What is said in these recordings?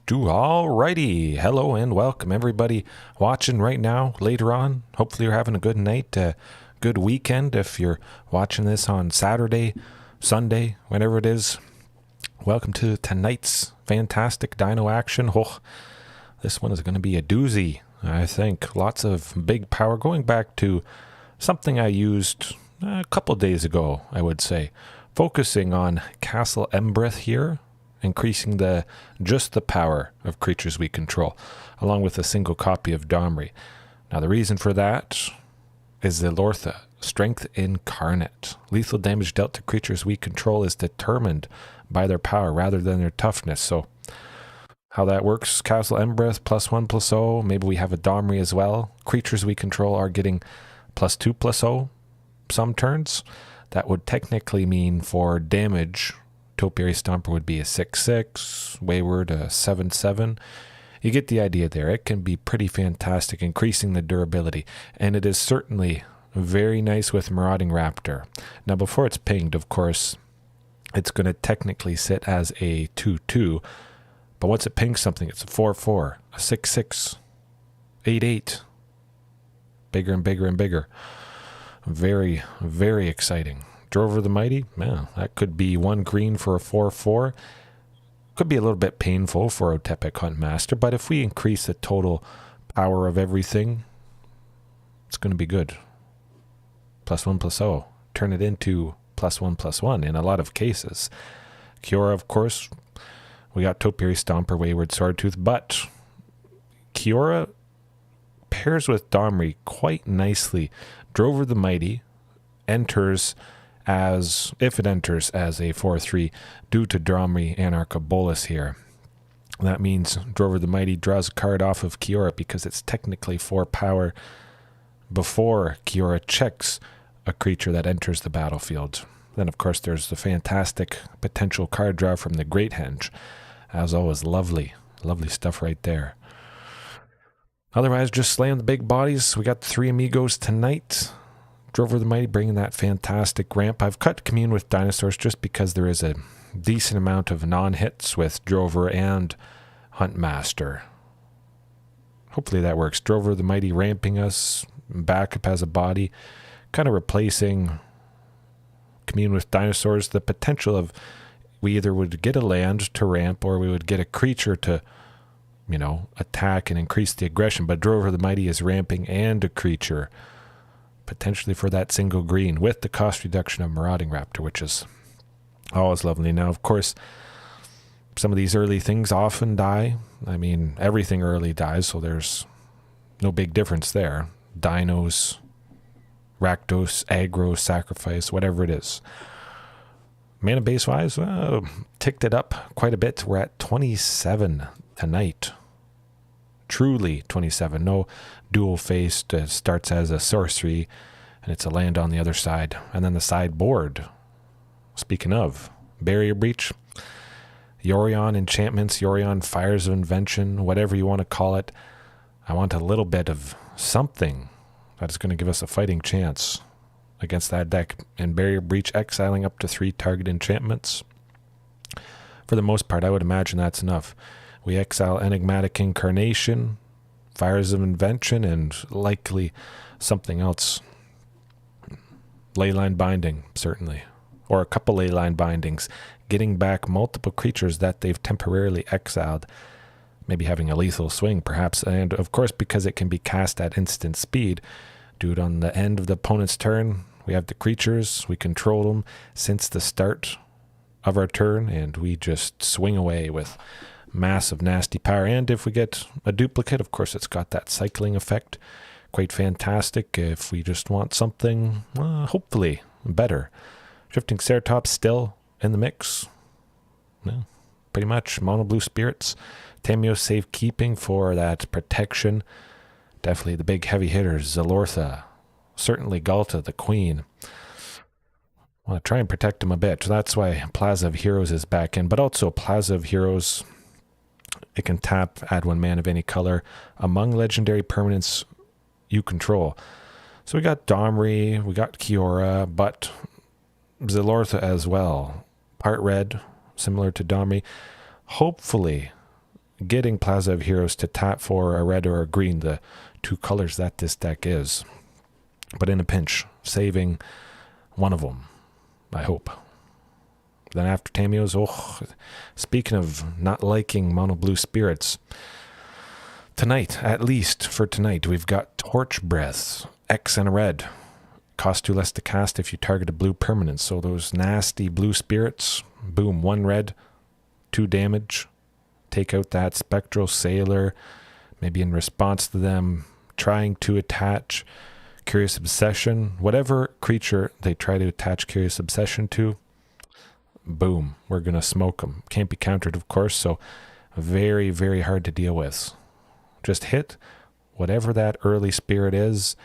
Alrighty, hello and welcome everybody watching right now, later on. Hopefully you're having a good night, good weekend if you're watching this on Saturday, Sunday, whenever it is. Welcome to tonight's fantastic Dino action. Oh, this one is going to be a doozy, I think. Lots of big power, going back to something I used a couple days ago, I would say. Focusing on Castle Embereth here, increasing just the power of creatures we control, along with a single copy of Domri. Now the reason for that is Zilortha, Strength Incarnate. Lethal damage dealt to creatures we control is determined by their power rather than their toughness. So how that works, Castle Embereth, +1/+0. Maybe we have a Domri as well. Creatures we control are getting +2/+0 some turns. That would technically mean for damage, Topiary Stomper would be a 6/6, Wayward a 7/7. You get the idea there. It can be pretty fantastic, increasing the durability. And it is certainly very nice with Marauding Raptor. Now, before it's pinged, of course, it's going to technically sit as a 2/2. But once it pings something, it's a 4/4, a 6/6, 8/8. Bigger and bigger and bigger. Very, very exciting. Drover the Mighty, yeah, that could be 1 green for a 4/4. Could be a little bit painful for Otepec Huntmaster, but if we increase the total power of everything, it's going to be good. +1/+0. Turn it into +1/+1 in a lot of cases. Kiora, of course, we got Topiary Stomper, Wayward Swordtooth, but Kiora pairs with Domri quite nicely. Drover the Mighty enters as, if it enters as a 4/3 due to Domri, Anarch, Bolas here. That means Drover the Mighty draws a card off of Kiora because it's technically 4 power before Kiora checks a creature that enters the battlefield. Then of course there's the fantastic potential card draw from the Great Henge. As always, lovely stuff right there. Otherwise, just slaying the big bodies. We got the 3 amigos tonight. Drover the Mighty bringing that fantastic ramp. I've cut Commune with Dinosaurs just because there is a decent amount of non-hits with Drover and Huntmaster. Hopefully that works. Drover the Mighty ramping us back up as a body, kind of replacing Commune with Dinosaurs. The potential of we either would get a land to ramp or we would get a creature to, attack and increase the aggression. But Drover the Mighty is ramping and a creature, potentially for that single green, with the cost reduction of Marauding Raptor, which is always lovely. Now, of course, some of these early things often die. I mean, everything early dies, so there's no big difference there. Dinos, Rakdos, aggro, sacrifice, whatever it is. Mana base-wise, ticked it up quite a bit. We're at 27 tonight. Truly 27. No dual-faced. Starts as a sorcery, and it's a land on the other side. And then the sideboard. Speaking of, Barrier Breach, Yorion enchantments, Yorion Fires of Invention, whatever you want to call it. I want a little bit of something that is going to give us a fighting chance against that deck. And Barrier Breach, exiling up to 3 target enchantments. For the most part, I would imagine that's enough. We exile Enigmatic Incarnation, Fires of Invention, and likely something else. Leyline Binding, certainly. Or a couple Leyline Bindings. Getting back multiple creatures that they've temporarily exiled. Maybe having a lethal swing, perhaps. And, of course, because it can be cast at instant speed, do it on the end of the opponent's turn. We have the creatures. We control them since the start of our turn, and we just swing away with massive nasty power. And if we get a duplicate, of course it's got that cycling effect. Quite fantastic if we just want something hopefully better. Shifting Ceratops still in the mix. Yeah, pretty much. Mono blue spirits. Tameo safekeeping for that protection. Definitely the big heavy hitters. Zilortha. Certainly Ghalta, the queen. I want to try and protect him a bit. That's why Plaza of Heroes is back in. But also Plaza of Heroes, it can tap, add 1 mana of any color among legendary permanents you control. So we got Domri, we got Kiora, but Zilortha as well. Part red, similar to Domri. Hopefully getting Plaza of Heroes to tap for a red or a green, the two colors that this deck is. But in a pinch, saving one of them, I hope. Then after Tamiyo's, speaking of not liking mono blue spirits, tonight, at least for tonight, we've got Torch Breath, X and a red. Cost 2 less to cast if you target a blue permanent. So those nasty blue spirits, boom, 1 red, 2 damage. Take out that Spectral Sailor, maybe in response to them trying to attach Curious Obsession. Whatever creature they try to attach Curious Obsession to, boom, we're going to smoke them. Can't be countered, of course, so very, very hard to deal with. Just hit whatever that early spirit is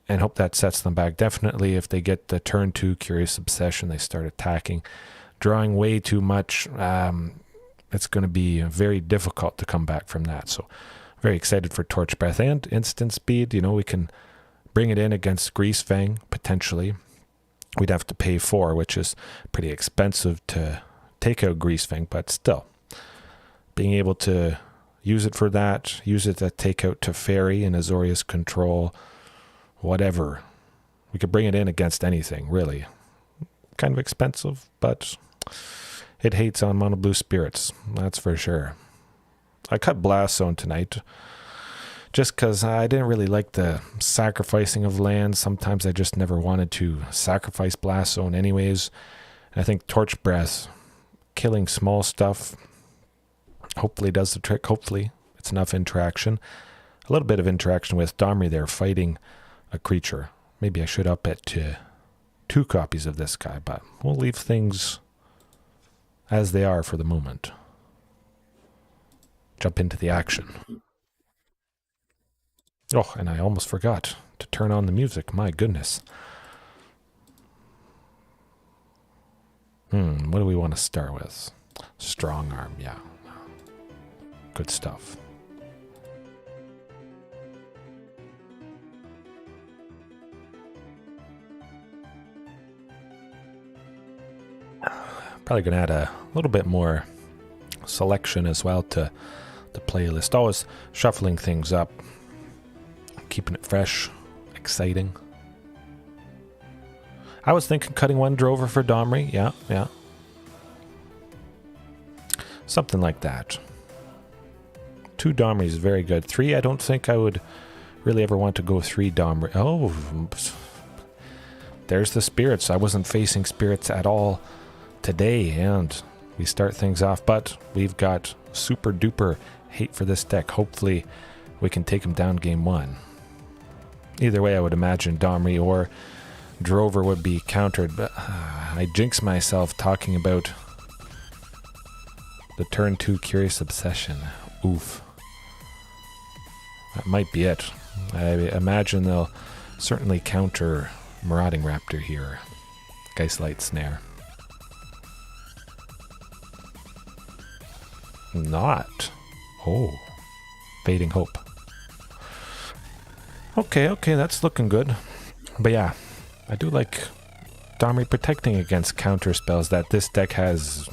and hope that sets them back. Definitely if they get the turn 2 Curious Obsession, they start attacking. Drawing way too much, it's going to be very difficult to come back from that. So very excited for Torch Breath and instant speed. You know, we can bring it in against Greasefang, potentially. We'd have to pay 4, which is pretty expensive to take out Greasefang, but still. Being able to use it for that, use it to take out Teferi and Azorius Control, whatever. We could bring it in against anything, really. Kind of expensive, but it hates on mono blue spirits, that's for sure. I cut Blast Zone tonight just because I didn't really like the sacrificing of land. Sometimes I just never wanted to sacrifice Blast Zone anyways. And I think Torch Breath, killing small stuff, hopefully does the trick. Hopefully it's enough interaction. A little bit of interaction with Domri there fighting a creature. Maybe I should up it to 2 copies of this guy, but we'll leave things as they are for the moment. Jump into the action. Oh, and I almost forgot to turn on the music. My goodness. What do we want to start with? Strong Arm, yeah. Good stuff. Probably going to add a little bit more selection as well to the playlist. Always shuffling things up, keeping it fresh, exciting. I was thinking cutting 1 Drover for Domri. Yeah. Something like that. 2 Domri is very good. 3, I don't think I would really ever want to go 3 Domri. Oh, there's the spirits. I wasn't facing spirits at all today, and we start things off, but we've got super duper hate for this deck. Hopefully we can take him down game 1. Either way, I would imagine Domri or Drover would be countered, but I jinx myself talking about the turn 2 Curious Obsession. Oof. That might be it. I imagine they'll certainly counter Marauding Raptor here. Geistlight Snare. Not. Oh. Fading Hope. Okay, that's looking good. But yeah, I do like Domri protecting against counter spells that this deck has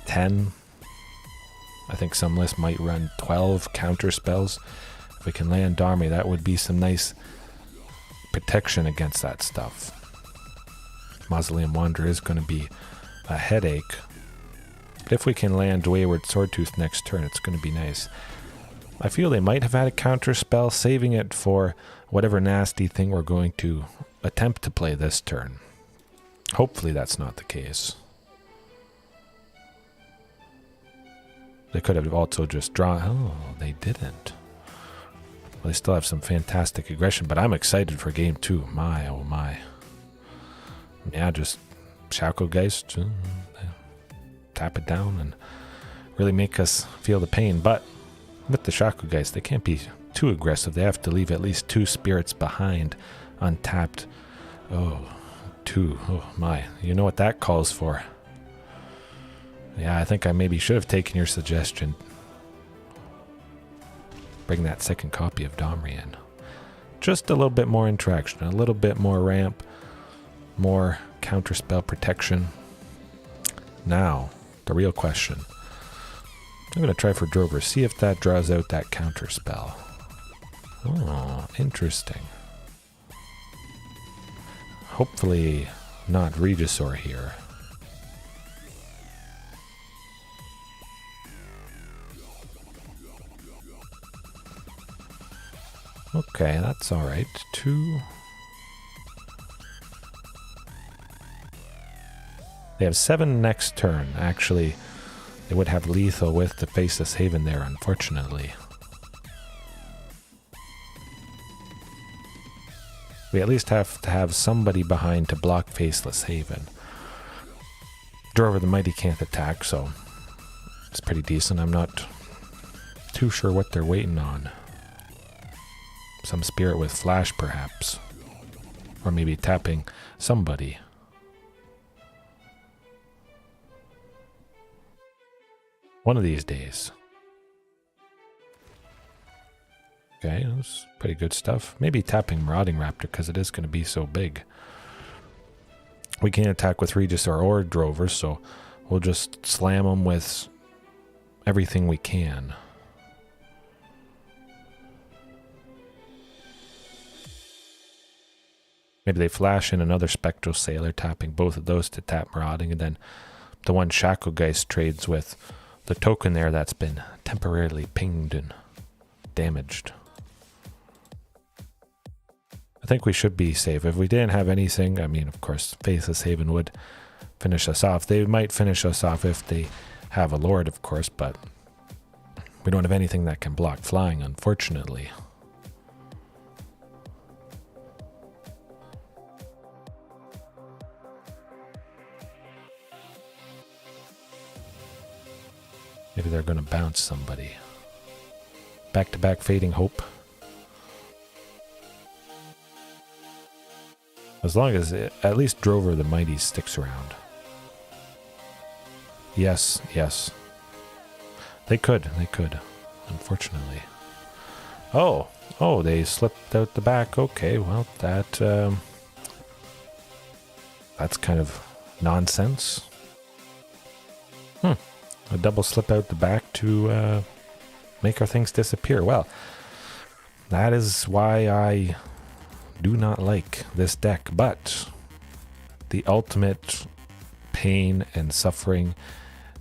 10. I think some lists might run 12 counter spells. If we can land Domri, that would be some nice protection against that stuff. Mausoleum Wanderer is going to be a headache. But if we can land Wayward Swordtooth next turn, it's going to be nice. I feel they might have had a counter spell, saving it for whatever nasty thing we're going to attempt to play this turn. Hopefully that's not the case. They could have also just drawn... Oh, they didn't. Well, they still have some fantastic aggression, but I'm excited for game 2. My, oh my. Yeah, just Shaco Geist, tap it down and really make us feel the pain. But with the Shaco Geist, they can't be too aggressive. They have to leave at least 2 spirits behind untapped. Oh, 2. Oh my. You know what that calls for. Yeah, I think I maybe should have taken your suggestion. Bring that second copy of Domri in. Just a little bit more interaction, a little bit more ramp, more counterspell protection. Now, the real question. I'm going to try for Drover, see if that draws out that counter spell. Oh, interesting. Hopefully not Regisaur here. Okay, that's alright. 2. They have 7 next turn. Actually, they would have lethal with the Faceless Haven there, unfortunately. We at least have to have somebody behind to block Faceless Haven. Drover the Mighty can't attack, so it's pretty decent. I'm not too sure what they're waiting on. Some spirit with flash, perhaps. Or maybe tapping somebody. One of these days. Okay, that's pretty good stuff. Maybe tapping Marauding Raptor because it is going to be so big. We can't attack with Regisaur or Drover, so we'll just slam them with everything we can. Maybe they flash in another Spectral Sailor, tapping both of those to tap Marauding, and then the one Shacklegeist trades with the token there that's been temporarily pinged and damaged. I think we should be safe. If we didn't have anything, I mean, of course, Faceless Haven would finish us off. They might finish us off if they have a Lord, of course, but we don't have anything that can block flying, unfortunately. Maybe they're going to bounce somebody. Back-to-back Fading Hope. As long as at least Drover the Mighty sticks around. Yes, yes. They could, unfortunately. Oh, they slipped out the back. Okay, well, that's kind of nonsense. A double slip out the back to make our things disappear. Well, that is why I do not like this deck, but the ultimate pain and suffering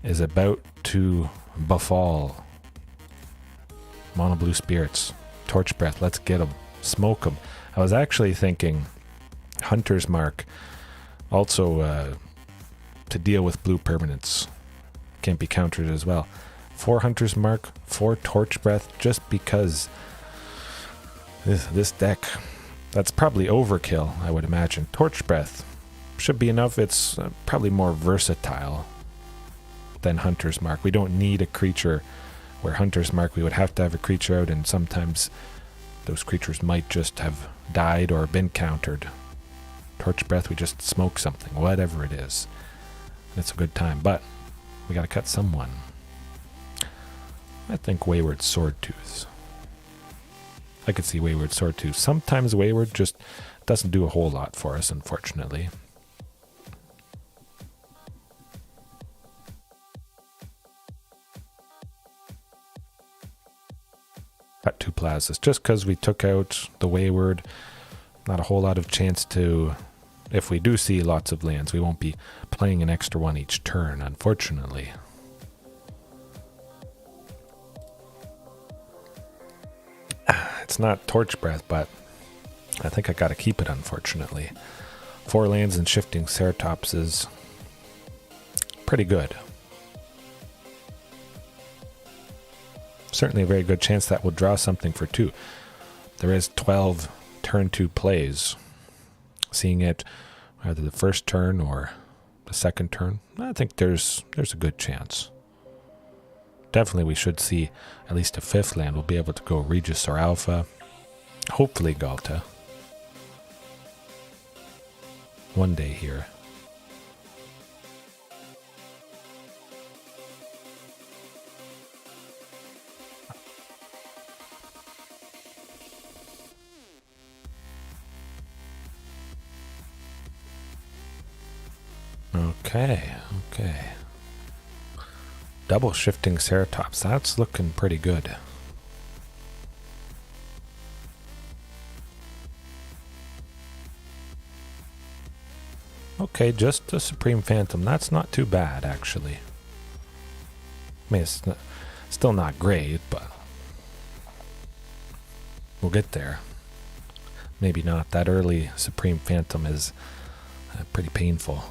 is about to befall. Mono Blue Spirits, Torch Breath, let's get them, smoke them. I was actually thinking Hunter's Mark also to deal with blue permanents. Can't be countered as well. 4 Hunter's Mark, 4 Torch Breath, just because this deck, that's probably overkill, I would imagine. Torch Breath should be enough. It's probably more versatile than Hunter's Mark. We don't need a creature where Hunter's Mark, we would have to have a creature out, and sometimes those creatures might just have died or been countered. Torch Breath, we just smoke something, whatever it is. It's a good time, but we gotta cut someone. I think Wayward Swordtooth. I could see Wayward Swordtooth. Sometimes Wayward just doesn't do a whole lot for us, unfortunately. Got 2 plazas. Just because we took out the Wayward, not a whole lot of chance to... If we do see lots of lands, we won't be playing an extra one each turn, unfortunately. It's not Torch Breath, but I think I gotta keep it, unfortunately. 4 lands and Shifting Ceratops is pretty good. Certainly a very good chance that we'll draw something for 2. There is 12 turn 2 plays. Seeing it either the first turn or the second turn, I think there's a good chance. Definitely we should see at least a 5th land. We'll be able to go Regisaur Alpha, hopefully Ghalta. One day here. Okay. Double shifting Ceratops. That's looking pretty good. Okay, just a Supreme Phantom. That's not too bad, actually. I mean, it's still not great, but we'll get there. Maybe not. That early Supreme Phantom is pretty painful.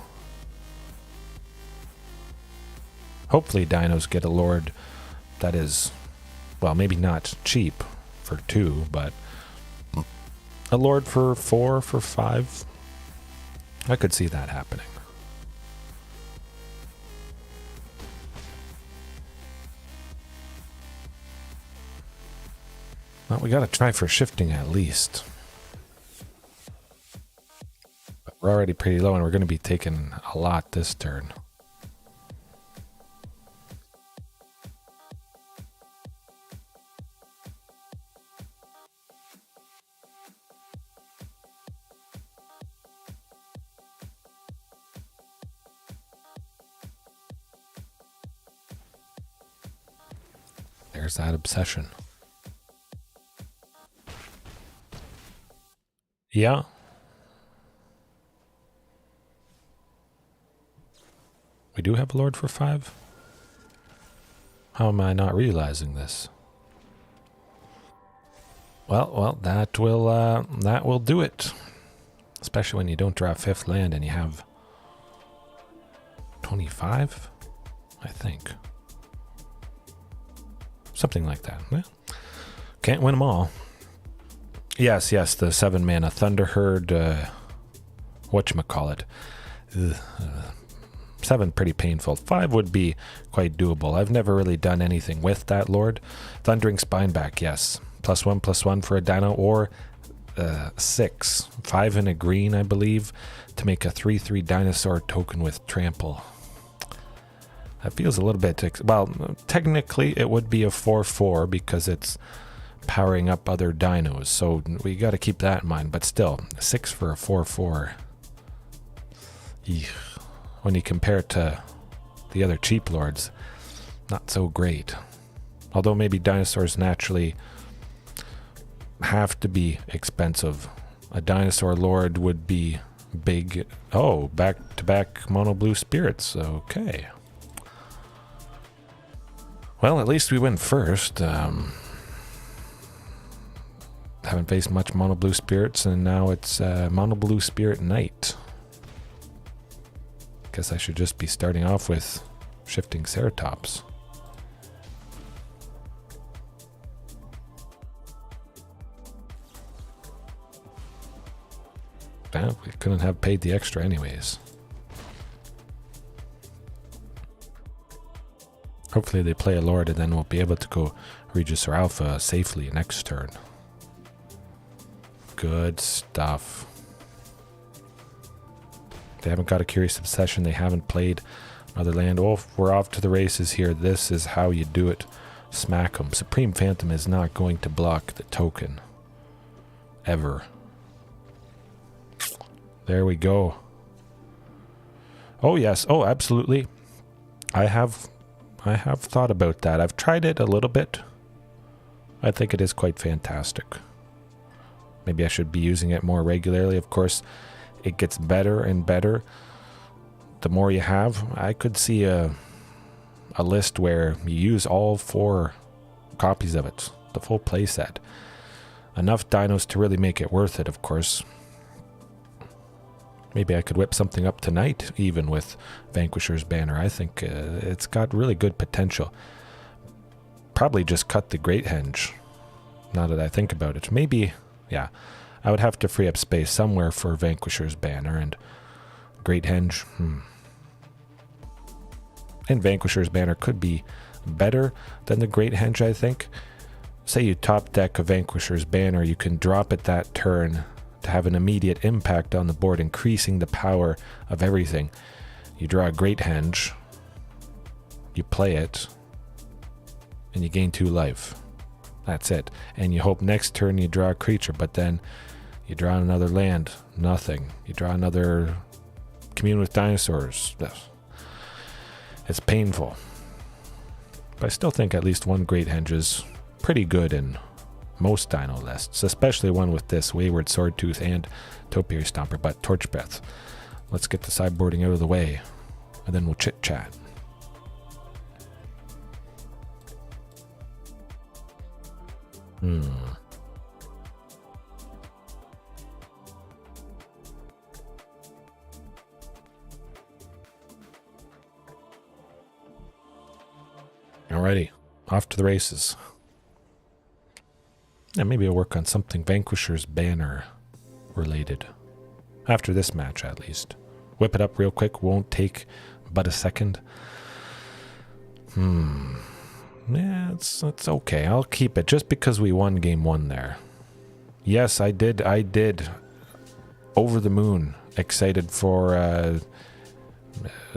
Hopefully dinos get a Lord that is, well, maybe not cheap for 2, but a Lord for 4, for 5. I could see that happening. Well, we got to try for shifting at least. But we're already pretty low, and we're going to be taking a lot this turn. There's that obsession. Yeah. We do have a Lord for 5? How am I not realizing this? Well, that will do it. Especially when you don't draw 5th land and you have 25, I think. Something like that. Well, can't win them all. Yes, the 7 mana Thunderherd, whatchamacallit. 7 pretty painful. 5 would be quite doable. I've never really done anything with that Lord. Thundering Spineback, yes. +1/+1 for a Dino, or 6. 5 in a green, I believe, to make a 3/3 dinosaur token with Trample. That feels a little bit... well, technically it would be a 4/4 because it's powering up other dinos, so we got to keep that in mind. But still, 6 for a 4/4. Eesh. When you compare it to the other cheap Lords, not so great. Although maybe dinosaurs naturally have to be expensive. A dinosaur Lord would be big. Oh, back-to-back mono blue spirits. Okay. Well, at least we win first. Haven't faced much mono blue spirits, and now it's mono blue spirit knight. Guess I should just be starting off with shifting Ceratops. Well, we couldn't have paid the extra anyways. Hopefully they play a Lord, and then we'll be able to go Regisaur Alpha safely next turn. Good stuff. They haven't got a Curious Obsession. They haven't played another land. Oh, we're off to the races here. This is how you do it. Smack them. Supreme Phantom is not going to block the token. Ever. There we go. Oh, yes. Oh, absolutely. I have thought about that. I've tried it a little bit. I think it is quite fantastic. Maybe I should be using it more regularly. Of course, it gets better and better the more you have. I could see a list where you use all 4 copies of it, the full playset. Enough dinos to really make it worth it, of course. Maybe I could whip something up tonight, even with Vanquisher's Banner. I think it's got really good potential. Probably just cut the Great Henge, now that I think about it. Maybe, yeah, I would have to free up space somewhere for Vanquisher's Banner and Great Henge. And Vanquisher's Banner could be better than the Great Henge, I think. Say you top deck a Vanquisher's Banner, you can drop it that turn to have an immediate impact on the board, increasing the power of everything. You draw a Great Henge, you play it, and you gain 2 life. That's it. And you hope next turn you draw a creature, but then you draw another land, nothing. You draw another Commune with Dinosaurs. It's painful. But I still think at least one Great Henge is pretty good in most Dino lists, especially one with this Wayward Swordtooth and Topiary Stomper. But Torch Breath, let's get the sideboarding out of the way, and then we'll chit-chat. Alrighty, off to the races. And maybe I'll work on something Vanquisher's Banner related. After this match, at least. Whip it up real quick, won't take but a second. Yeah, it's okay. I'll keep it just because we won game 1 there. Yes, I did. Over the moon. Excited for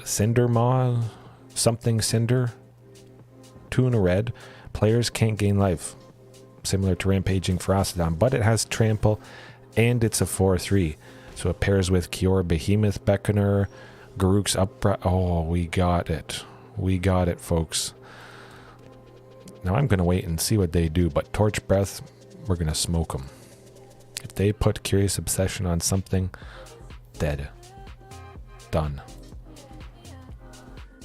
Cinder Maw? Something Cinder? 2 in a red. Players can't gain life. Similar to Rampaging Ferocidon, but it has Trample and it's a 4/3. So it pairs with Kiora Behemoth Beckoner, Garruk's Uprising. Oh, we got it. We got it, folks. Now I'm going to wait and see what they do, but Torch Breath, we're going to smoke them. If they put Curious Obsession on something, dead. Done.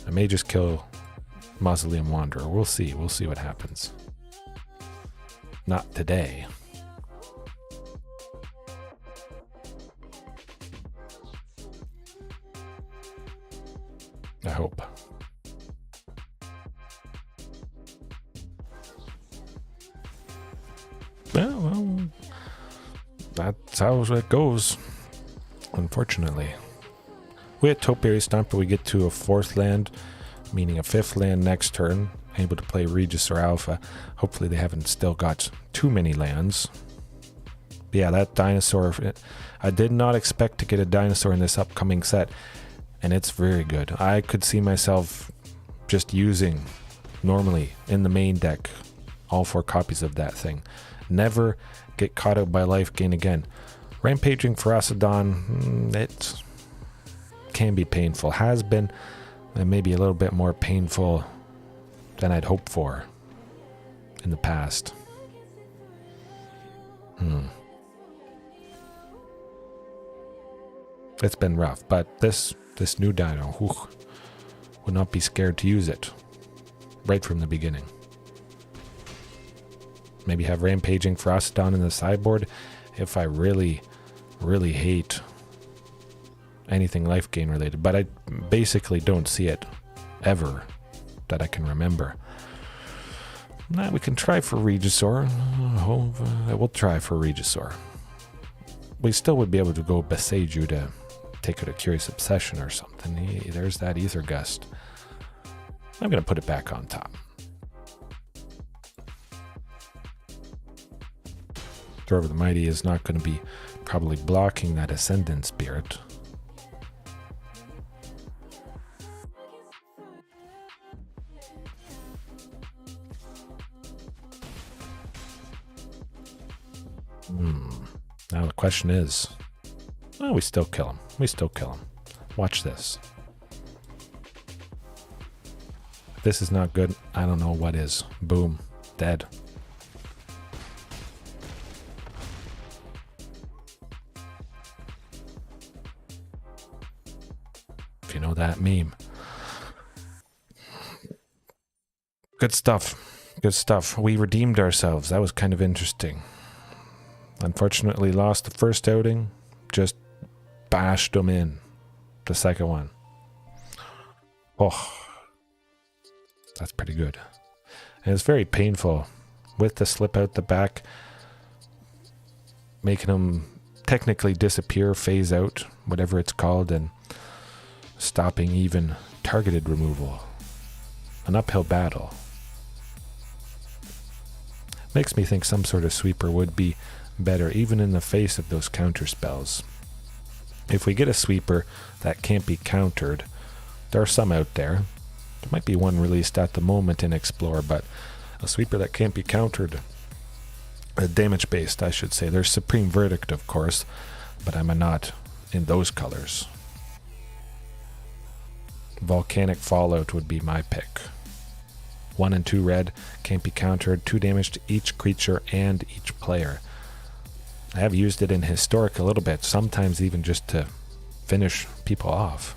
I may just kill Mausoleum Wanderer. We'll see. We'll see what happens. Not today. I hope. Well, that's how it goes, unfortunately. We had Topiary Stomper, we get to a 4th land, meaning a 5th land next turn, able to play Regisaur Alpha. Hopefully they haven't still got too many lands. But yeah, that dinosaur, I did not expect to get a dinosaur in this upcoming set, and it's very good. I could see myself just using, normally, in the main deck, all 4 copies of that thing. Never get caught out by life gain again. Rampaging Ferocidon, it can be painful. Has been, and maybe a little bit more painful than I'd hoped for in the past. It's been rough, but this new dino, would not be scared to use it right from the beginning. Maybe have Rampaging Ferocidon in the sideboard if I really, really hate anything life gain related. But I basically don't see it ever that I can remember. Now we can try for Regisaur. We'll try for Regisaur. We still would be able to go Boseiju to take out a Curious Obsession or something. There's that Ether Gust. I'm going to put it back on top. Throw of the Mighty is not going to be probably blocking that Ascendant Spirit. Now the question is, well, we still kill him. We still kill him. Watch this. If this is not good, I don't know what is. Boom. Dead. If you know that meme. Good stuff. Good stuff. We redeemed ourselves. That was kind of interesting. Unfortunately lost the first outing. Just bashed them in the second one. Oh, that's pretty good. And it's very painful with the slip out the back, making them technically disappear, phase out, whatever it's called, and stopping even targeted removal. An uphill battle. Makes me think some sort of sweeper would be better, even in the face of those counter spells. If we get a sweeper that can't be countered, there are some out there. There might be one released at the moment in Explore, but a sweeper that can't be countered, damage based, I should say. There's Supreme Verdict, of course, but I'm not in those colors. Volcanic Fallout would be my pick. 1 and 2 red, can't be countered, 2 damage to each creature and each player. I have used it in Historic a little bit, sometimes even just to finish people off.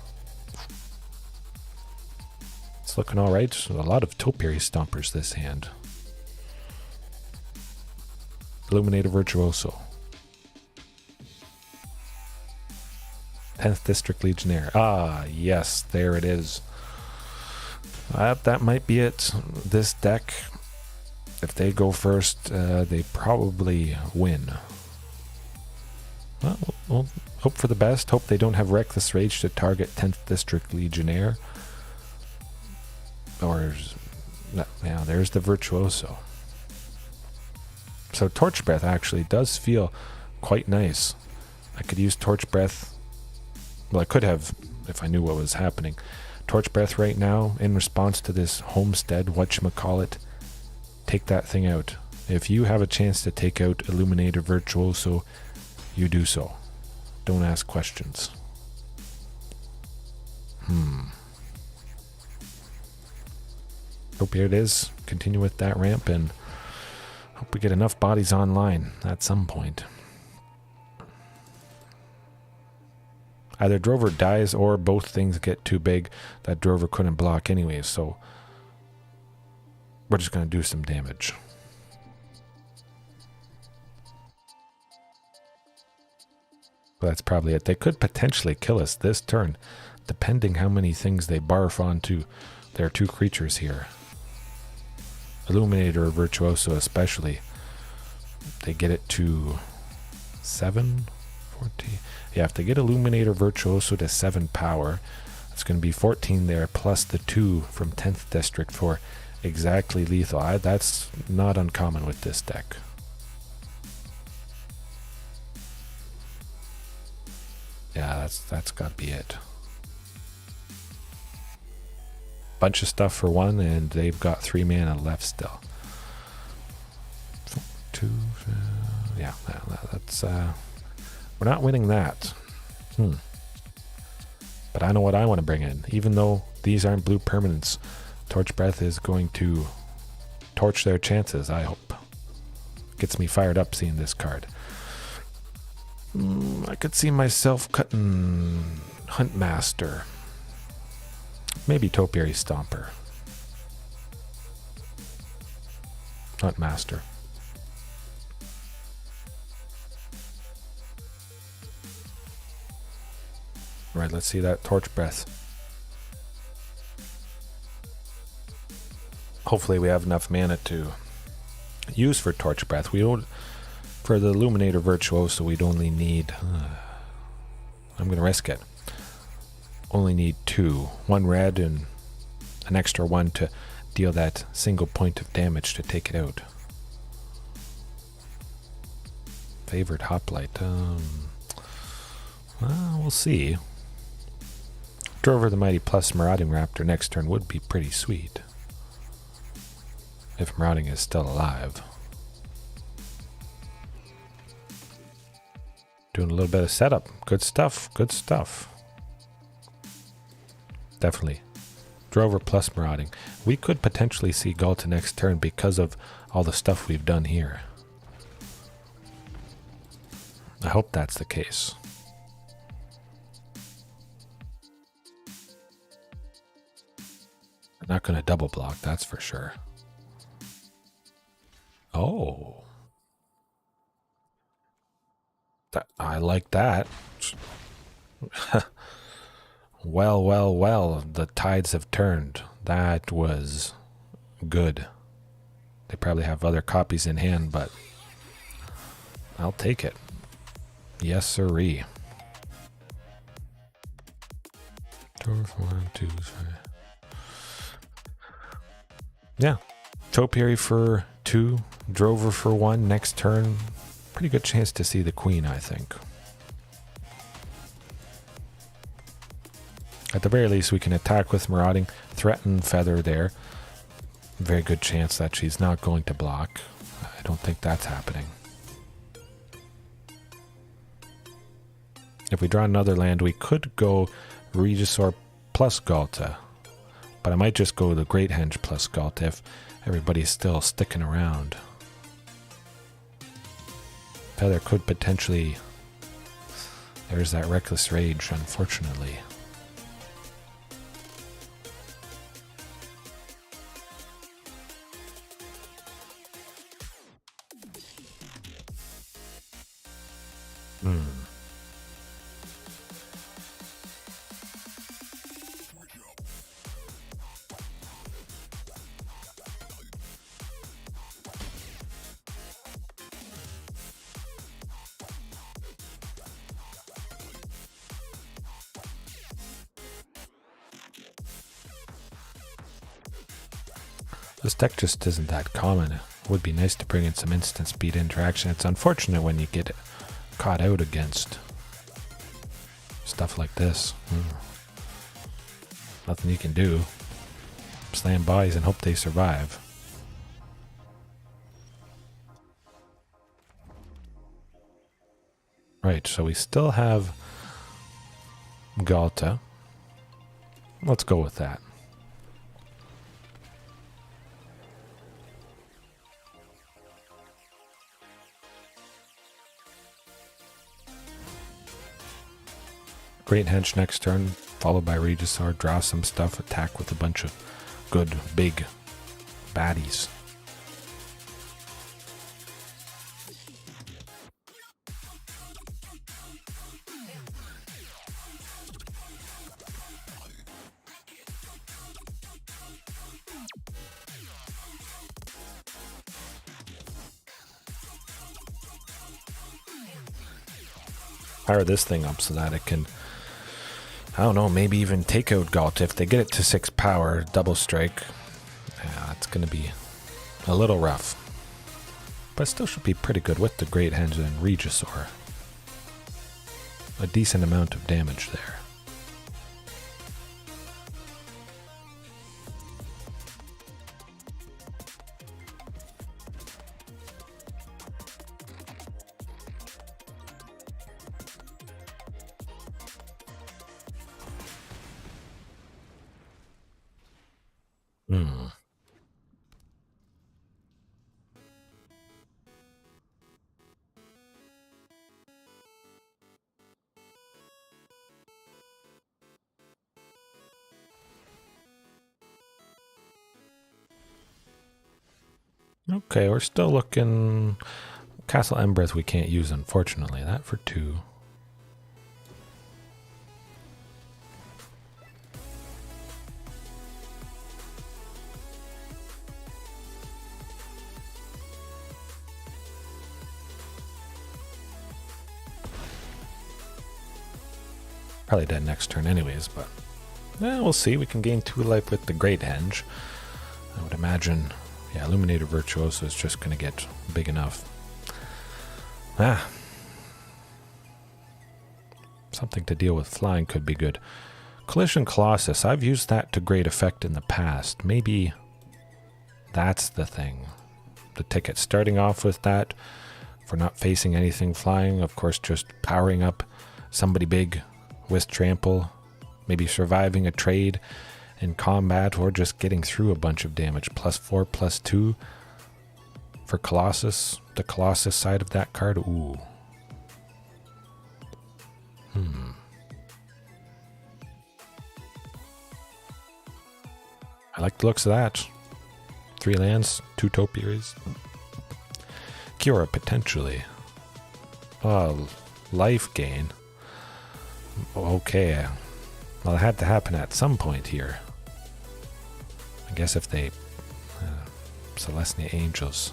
It's looking alright. A lot of Topiary Stompers this hand. Illuminator Virtuoso. 10th District Legionnaire. Ah, yes, there it is. That might be it. This deck, if they go first, they probably win. Well, we'll hope for the best. Hope they don't have Reckless Rage to target 10th District Legionnaire. Or, yeah, there's the Virtuoso. So Torch Breath actually does feel quite nice. I could use Torch Breath. Well, I could have if I knew what was happening. Torch Breath right now in response to this Homestead, whatchamacallit. Take that thing out. If you have a chance to take out Illuminator Virtuoso, you do so. Don't ask questions. Hope here it is. Continue with that ramp and hope we get enough bodies online at some point. Either Drover dies or both things get too big that Drover couldn't block anyway, so we're just going to do some damage. But that's probably it. They could potentially kill us this turn, depending how many things they barf onto their 2 creatures here. Illuminator Virtuoso especially. They get it to 7, 14. Yeah, if they get Illuminator Virtuoso to 7 power, it's going to be 14 there, plus the 2 from 10th District for exactly lethal. That's not uncommon with this deck. Yeah, that's got to be it. Bunch of stuff for 1, and they've got 3 mana left still. 2, yeah, that's we're not winning that. But I know what I want to bring in. Even though these aren't blue permanents, Torch Breath is going to torch their chances, I hope. Gets me fired up seeing this card. I could see myself cutting Huntmaster. Maybe Topiary Stomper. Huntmaster. Right, let's see that Torch Breath. Hopefully we have enough mana to use for Torch Breath. We don't, for the Illuminator Virtuoso, we'd only need, I'm going to risk it. Only need 2. 1 red and an extra 1 to deal that single point of damage to take it out. Favored Hoplite. Well, we'll see. Drover the Mighty plus Marauding Raptor next turn would be pretty sweet. If Marauding is still alive. Doing a little bit of setup. Good stuff. Good stuff. Definitely. Drover plus Marauding. We could potentially see Ghalta next turn because of all the stuff we've done here. I hope that's the case. We're not going to double block, that's for sure. Oh. I like that. Well, well, well, the tides have turned. That was good. They probably have other copies in hand, but I'll take it. Yes, sirree. 1, 2, 3. Yeah. Topiary for 2, Drover for 1 next turn. Pretty good chance to see the Queen, I think. At the very least, we can attack with Marauding, threaten Feather there. Very good chance that she's not going to block. I don't think that's happening. If we draw another land, we could go Regisaur plus Ghalta. But I might just go the Great Henge plus Ghalta if everybody's still sticking around. Feather could potentially... There's that Reckless Rage, unfortunately. This deck just isn't that common. It would be nice to bring in some instant speed interaction. It's unfortunate when you get caught out against stuff like this. Nothing you can do. Slam bodies and hope they survive. Right, so we still have Ghalta. Let's go with that. Great Henge next turn, followed by Regisaur. Draw some stuff, attack with a bunch of good, big baddies. Fire this thing up so that it can, I don't know, maybe even take out Ghalta. If they get it to 6 power, double strike, yeah, it's going to be a little rough. But still should be pretty good with the Great Henge and Regisaur. A decent amount of damage there. Okay, we're still looking... Castle Embereth we can't use, unfortunately. That for 2. Probably dead next turn anyways, but... we'll see. We can gain 2 life with the Great Henge. I would imagine... Yeah, Illuminator Virtuoso is just going to get big enough. Something to deal with flying could be good. Collision Colossus, I've used that to great effect in the past. Maybe that's the thing. The ticket starting off with that, for not facing anything flying, of course just powering up somebody big with Trample, maybe surviving a trade in combat or just getting through a bunch of damage. +4, +2 for Colossus, the Colossus side of that card. Ooh. I like the looks of that. 3 lands, 2 topiaries. Kiora potentially. Life gain. Okay. Well, it had to happen at some point here. I guess if they... Celestia Angels.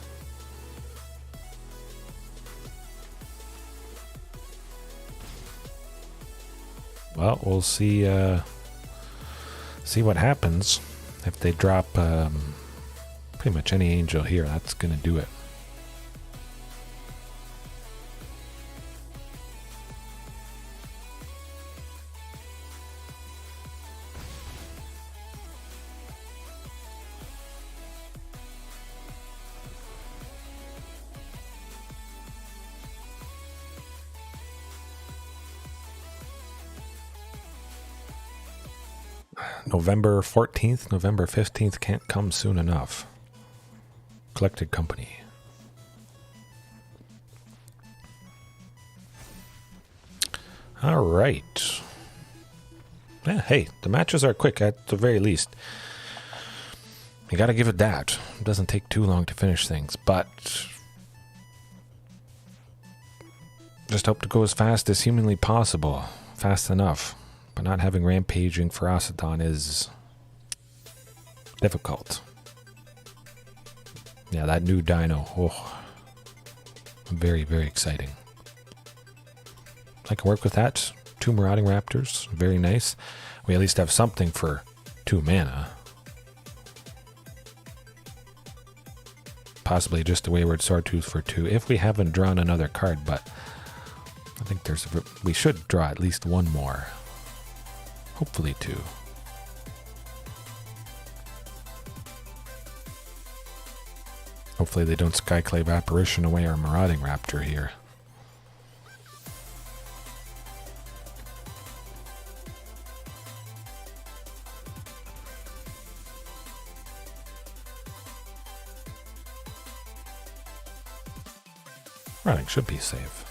Well, we'll see see what happens. If they drop pretty much any angel here, that's going to do it. November 14th, November 15th can't come soon enough. Collected Company. All right. Yeah, hey, the matches are quick at the very least. You gotta give it that. It doesn't take too long to finish things, but just hope to go as fast as humanly possible. Fast enough. But not having Rampaging Ferocidon is difficult. Yeah, that new Dino. Oh, very, very exciting. I can work with that. 2 Marauding Raptors. Very nice. We at least have something for 2 mana. Possibly just a Wayward Swordtooth for 2 if we haven't drawn another card, but I think we should draw at least 1 more. Hopefully 2. Hopefully they don't Skyclave Apparition away our Marauding Raptor here. Running should be safe.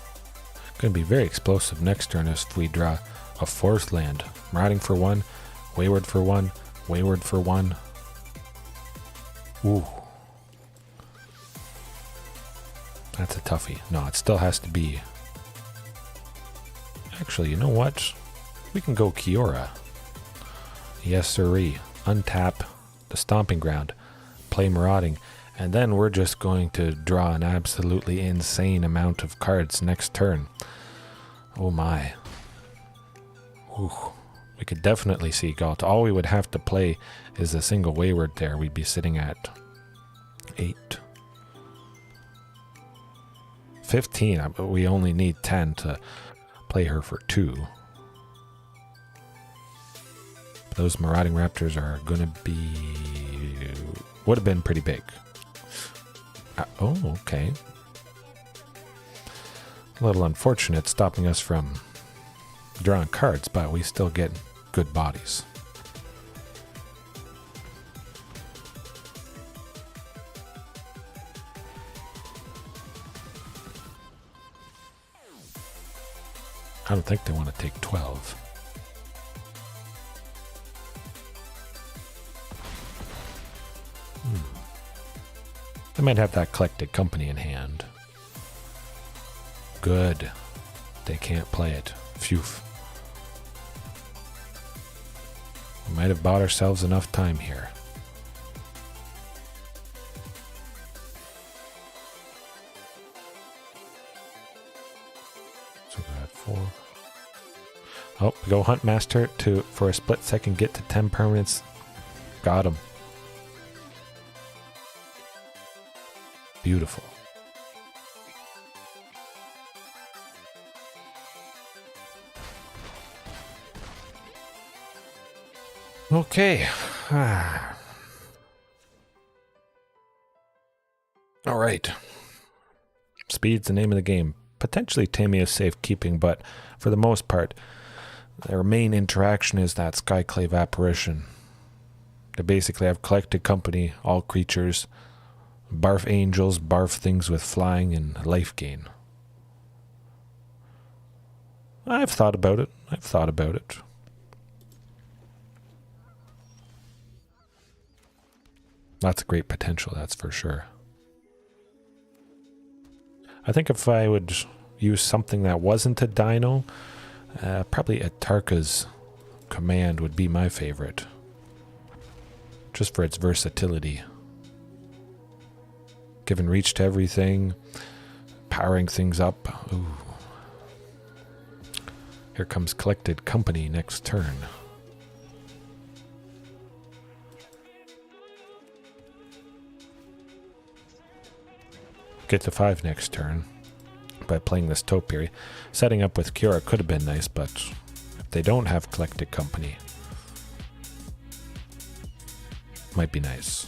Going to be very explosive next turn if we draw a forest land. Marauding for 1, Wayward for 1, Wayward for 1. Ooh. That's a toughie. No, it still has to be. Actually, you know what? We can go Kiora. Yes, sirree. Untap the Stomping Ground. Play Marauding. And then we're just going to draw an absolutely insane amount of cards next turn. Oh my. Ooh. We could definitely see Ghalta. All we would have to play is a single Wayward there. We'd be sitting at 8. 15. But we only need 10 to play her for 2. Those Marauding Raptors are going to be... would have been pretty big. Oh, okay. A little unfortunate stopping us from drawing cards, but we still get good bodies. I don't think they want to take 12. They might have that Collected Company in hand. Good. They can't play it. Phew. We might have bought ourselves enough time here. So we're at 4. Oh, we go Huntmaster for a split second, get to 10 permanents. Got him. Beautiful. Okay. All right. Speed's the name of the game. Potentially Tammy is safekeeping, but for the most part, their main interaction is that Skyclave Apparition. They basically have Collected Company, all creatures, barf angels, barf things with flying and life gain. I've thought about it. Lots of great potential, that's for sure. I think if I would use something that wasn't a Dino, probably Atarka's Command would be my favorite. Just for its versatility. Giving reach to everything, powering things up. Ooh. Here comes Collected Company next turn. Get to 5 next turn by playing this Topiary. Setting up with Kiora could have been nice, but if they don't have Collected Company, might be nice.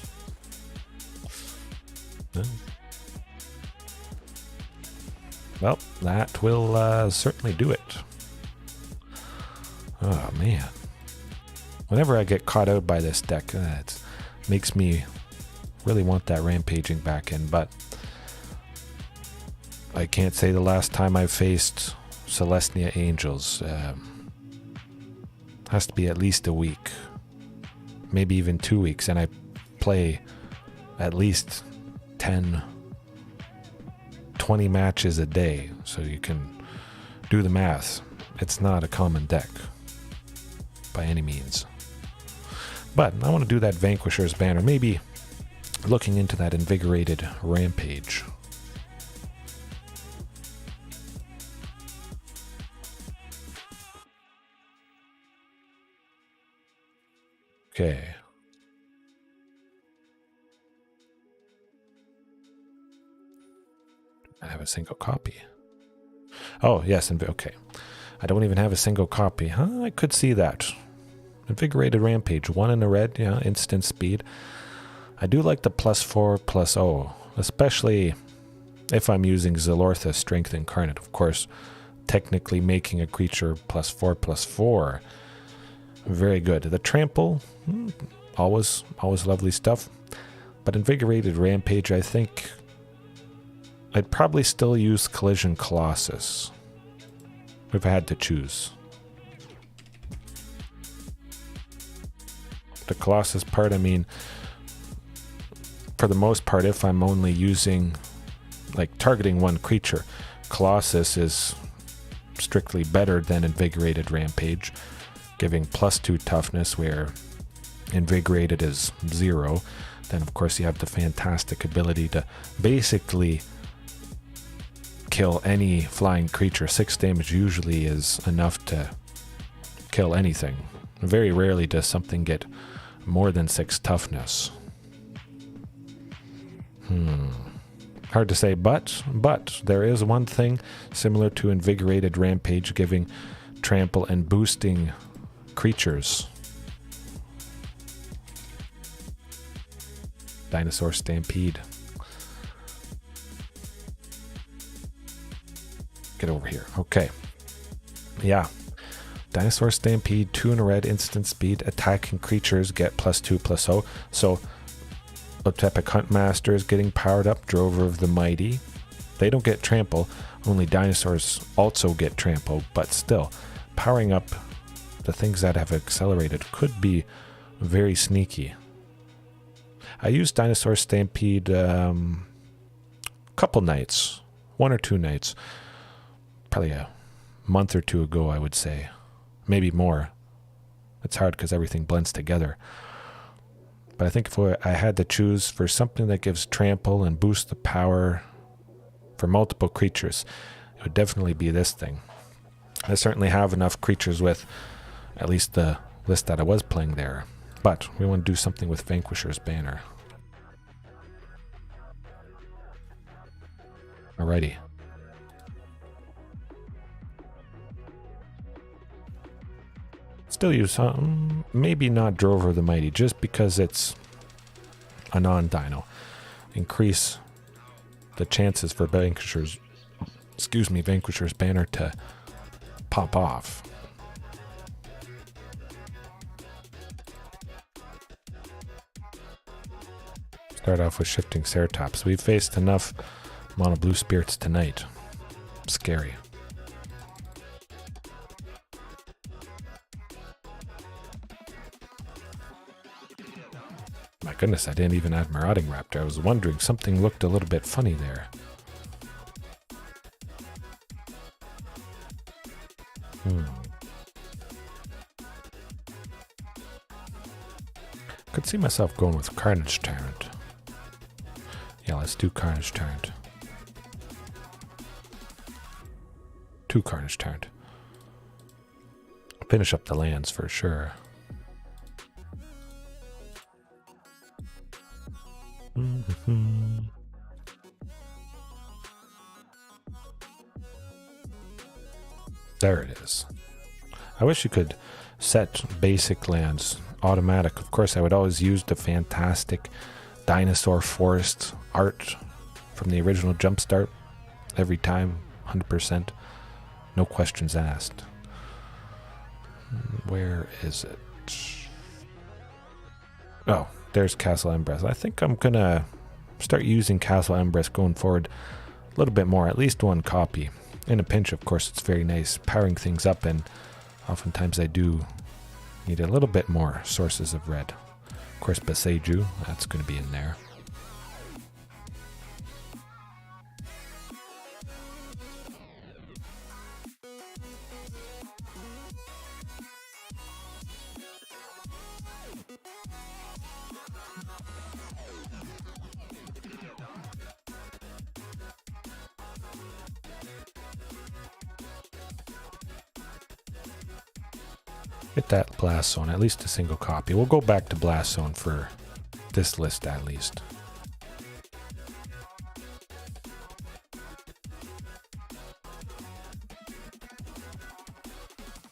Well, that will certainly do it. Oh, man. Whenever I get caught out by this deck, it makes me really want that rampaging back in, but I can't say the last time I faced Celestia Angels. Has to be at least a week, maybe even 2 weeks, and I play at least 10, 20 matches a day, so you can do the math. It's not a common deck by any means. But I want to do that Vanquisher's Banner, maybe looking into that Invigorated Rampage. Okay. I have a single copy. Oh, yes, okay. I don't even have a single copy. Huh? I could see that. Invigorated Rampage, 1 in the red, yeah, instant speed. I do like the +4/+0, especially if I'm using Zilortha Strength Incarnate. Of course, technically making a creature +4/+4. Very good. The Trample, always lovely stuff. But Invigorated Rampage, I think I'd probably still use Collision Colossus if I had to choose. The Colossus part, I mean, for the most part, if I'm only using, like, targeting one creature, Colossus is strictly better than Invigorated Rampage, giving +2 toughness, where Invigorated is 0. Then, of course, you have the fantastic ability to basically kill any flying creature. 6 damage usually is enough to kill anything. Very rarely does something get more than 6 toughness. Hard to say, but there is one thing similar to Invigorated Rampage, giving trample and boosting creatures. Dinosaur Stampede. Get over here. Okay. Yeah. Dinosaur Stampede, 2 in a red, instant speed, attacking creatures get +2/+0. So Otepec Huntmaster is getting powered up, Drover of the Mighty. They don't get trample, only dinosaurs also get trample, but still, powering up the things that have accelerated could be very sneaky. I used Dinosaur Stampede a couple nights, 1 or 2 nights, probably a month or 2 ago, I would say. Maybe more. It's hard because everything blends together. But I think if I had to choose for something that gives trample and boosts the power for multiple creatures, it would definitely be this thing. I certainly have enough creatures with at least the list that I was playing there. But we want to do something with Vanquisher's Banner. Alrighty. Still use maybe not Drover the Mighty, just because it's a non-dino. Increase the chances for Vanquisher's Banner to pop off. Start off with Shifting Ceratops. We've faced enough mono blue spirits tonight. Scary. My goodness, I didn't even add Marauding Raptor. I was wondering, something looked a little bit funny there. Could see myself going with Carnage Tyrant. Yeah, let's do Carnage Tyrant. 2 Carnage Tyrant. Finish up the lands for sure. There it is. I wish you could set basic lands automatic. Of course, I would always use the fantastic Dinosaur Forest art from the original Jumpstart every time, 100%. No questions asked. Where is it? Oh, there's Castle Embereth. I think I'm going to start using Castle Embereth going forward a little bit more, at least one copy. In a pinch, of course, it's very nice powering things up, and oftentimes I do need a little bit more sources of red. Of course, Boseiju, that's going to be in there. Get that Blast Zone, at least a single copy. We'll go back to Blast Zone for this list at least.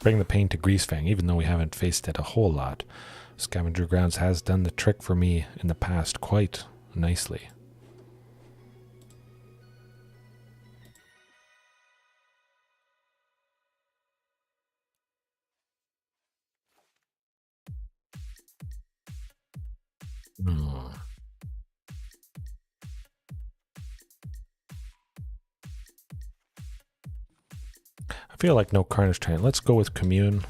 Bring the pain to Greasefang, even though we haven't faced it a whole lot. Scavenger Grounds has done the trick for me in the past quite nicely. I feel like no Carnage Tyrant. Let's go with Commune,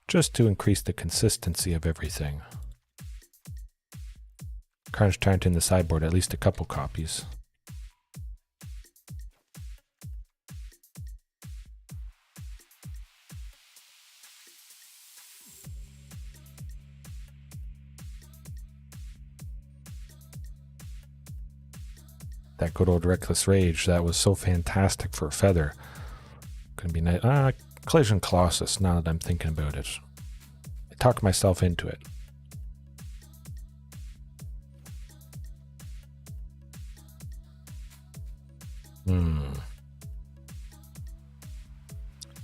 just to increase the consistency of everything. Carnage Tyrant in the sideboard, at least a couple copies. That good old Reckless Rage, that was so fantastic for a feather. Gonna be nice. Collision Colossus, now that I'm thinking about it. I talked myself into it.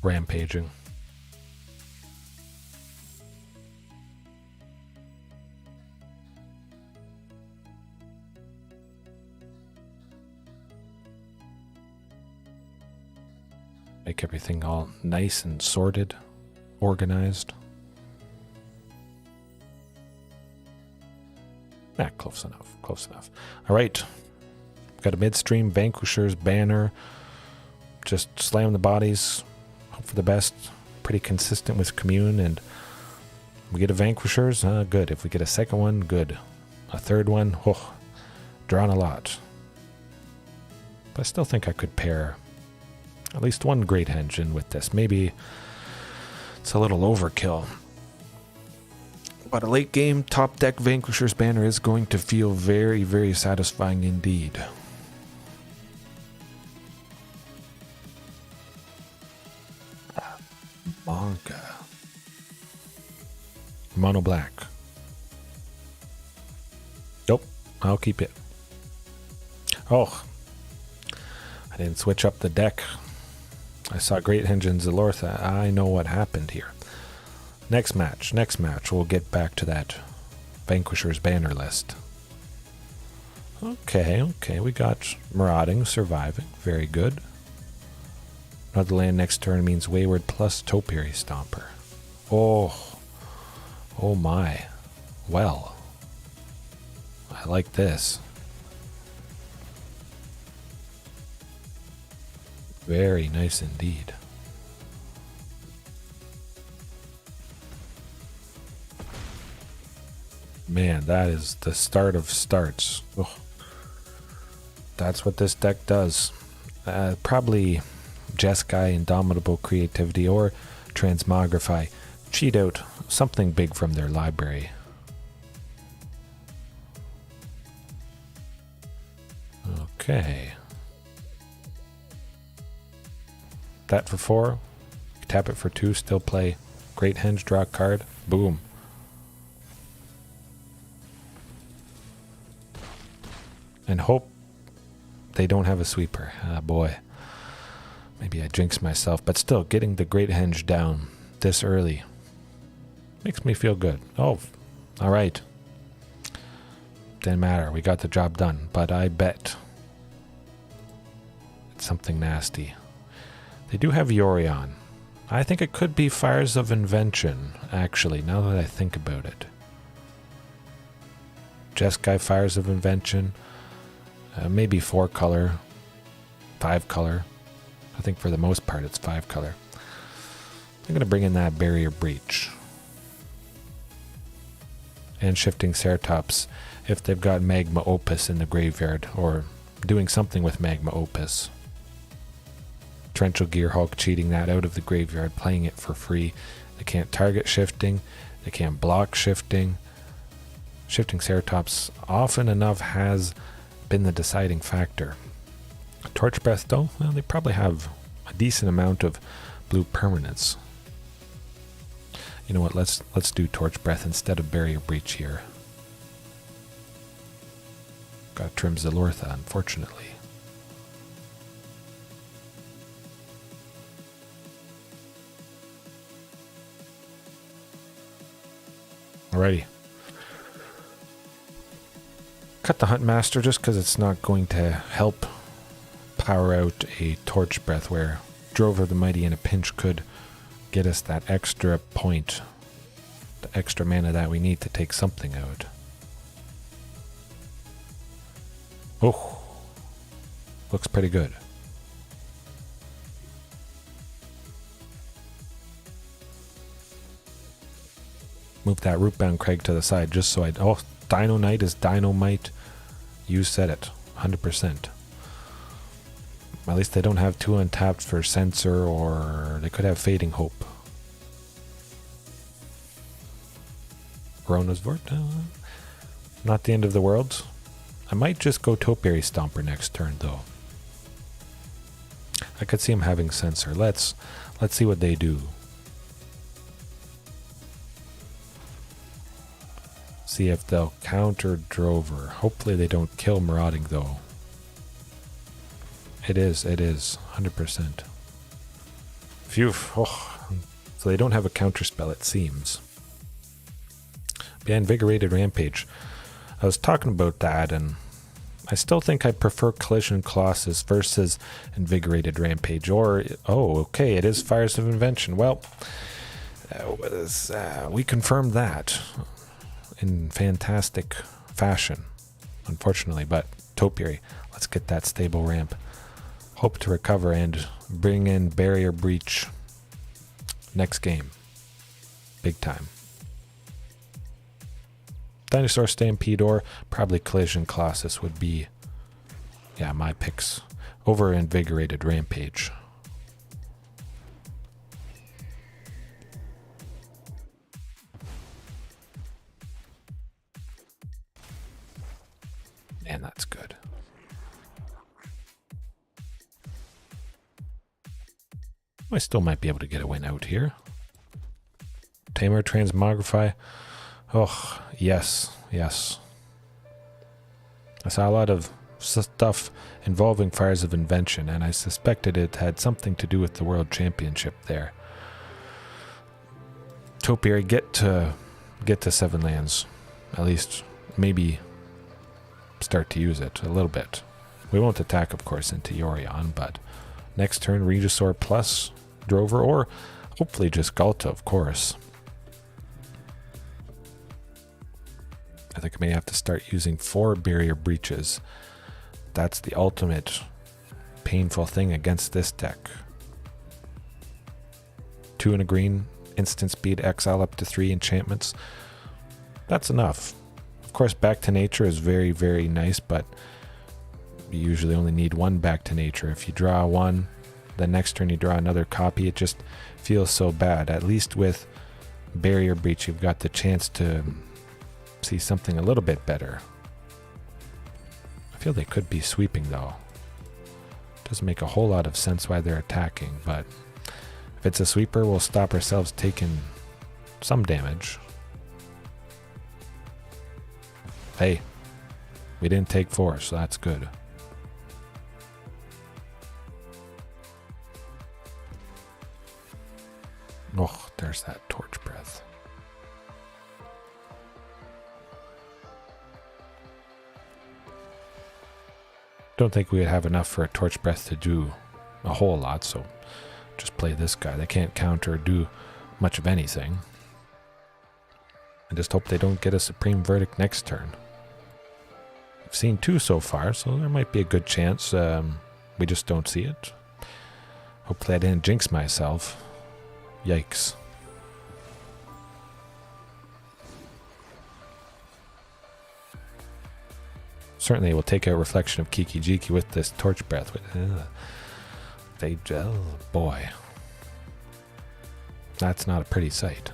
Rampaging. Make everything all nice and sorted, organized. Close enough, close enough. All right, got a midstream Vanquisher's banner. Just slam the bodies, hope for the best. Pretty consistent with Commune, and we get a Vanquisher's, good. If we get a second one, good. A third one, drawn a lot. But I still think I could pair at least one Great Henge in with this. Maybe it's a little overkill. But a late game top deck Vanquisher's banner is going to feel very, very satisfying indeed. Manga. Mono black. Nope, I'll keep it. Oh, I didn't switch up the deck. I saw Great Henge and Zilortha. I know what happened here. Next match, we'll get back to that Vanquisher's banner list. Okay, we got Marauding surviving. Very good. Another land next turn means Wayward plus Topiary Stomper. Oh my. Well, I like this. Very nice indeed. Man, that is the start of starts. Oh, that's what this deck does. Probably Jeskai, Indomitable Creativity, or Transmogrify. Cheat out something big from their library. Okay. That for 4. Tap it for 2, still play. Great Henge, draw a card. Boom. And hope they don't have a sweeper. Ah, boy. Maybe I jinxed myself, but still, getting the Great Henge down this early makes me feel good. Oh, all right. Didn't matter. We got the job done, but I bet it's something nasty. They do have Yorion. I think it could be Fires of Invention, actually, now that I think about it. Jeskai Fires of Invention. Maybe 4 color, 5 color. I think for the most part it's 5 color. I'm going to bring in that Barrier Breach. And Shifting Ceratops if they've got Magma Opus in the graveyard, or doing something with Magma Opus. Torrential Gearhulk cheating that out of the graveyard, playing it for free. They can't target shifting, they can't block shifting. Shifting Ceratops often enough has been the deciding factor. Torch Breath though, well, they probably have a decent amount of blue permanents. You know what, let's do Torch Breath instead of Barrier Breach here. Gotta trim Zilortha, unfortunately. Alrighty. Cut the Huntmaster just because it's not going to help power out a Torch Breath, where Drover the Mighty in a pinch could get us that extra point, the extra mana that we need to take something out. Oh, looks pretty good. Move that Rootbound Crag to the side just so oh, Dino Knight is Dynamite. You said it, 100%. At least they don't have 2 untapped for Censor, or they could have Fading Hope. Rona's Vort, not the end of the world. I might just go Topiary Stomper next turn though. I could see him having Censor. Let's see what they do. See if they'll counter Drover. Hopefully they don't kill Marauding though. It is 100%. Phew. Oh. So they don't have a counter spell, it seems. Yeah, Invigorated Rampage. I was talking about that, and I still think I prefer Collision Colossus versus Invigorated Rampage. Or, oh, okay, it is Fires of Invention. Well, we confirmed that in fantastic fashion, unfortunately. But Topiary, let's get that stable ramp. Hope to recover and bring in Barrier Breach next game. Big time. Dinosaur Stampede or probably Collision Colossus would be, yeah, my picks over Invigorated Rampage. Man, that's good. I still might be able to get a win out here. Tamer Transmogrify. Oh, yes, yes. I saw a lot of stuff involving Fires of Invention, and I suspected it had something to do with the World Championship there. Topiary, get to 7 lands. At least, maybe start to use it a little bit. We won't attack, of course, into Yorion, but next turn, Regisaur plus Drover, or hopefully just Ghalta, of course. I think I may have to start using 4 Barrier Breaches. That's the ultimate painful thing against this deck. 2 and a green, instant speed, exile up to 3 enchantments. That's enough. Of course, Back to Nature is very, very nice, but you usually only need 1 Back to Nature. If you draw 1, the next turn you draw another copy, it just feels so bad. At least with Barrier Breach, you've got the chance to see something a little bit better. I feel they could be sweeping though. Doesn't make a whole lot of sense why they're attacking, but if it's a sweeper, we'll stop ourselves taking some damage. Hey, we didn't take 4, so that's good. Oh, there's that Torch Breath. Don't think we would have enough for a Torch Breath to do a whole lot, so just play this guy. They can't counter or do much of anything. I just hope they don't get a Supreme Verdict next turn. I've seen 2 so far, so there might be a good chance we just don't see it. Hopefully I didn't jinx myself. Yikes. Certainly will take out Reflection of Kiki Jiki with this Torch Breath. Oh boy. That's not a pretty sight.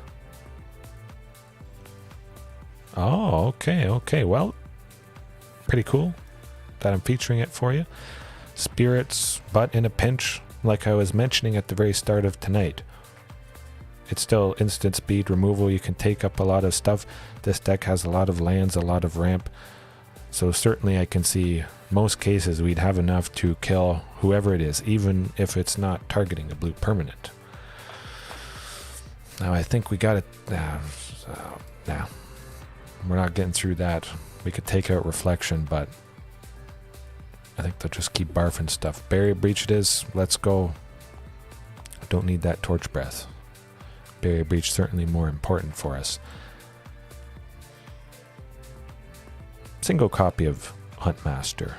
Oh, okay. Well, pretty cool that I'm featuring it for you. Spirits, but in a pinch, like I was mentioning at the very start of tonight. It's still instant speed removal. You can take up a lot of stuff. This deck has a lot of lands, a lot of ramp. So certainly I can see most cases we'd have enough to kill whoever it is, even if it's not targeting a blue permanent. Now I think we got it. Nah, we're not getting through that. We could take out Reflection, but I think they'll just keep barfing stuff. Barrier Breach it is. Let's go. Don't need that Torch Breath. Barrier Breach certainly more important for us. Single copy of Huntmaster.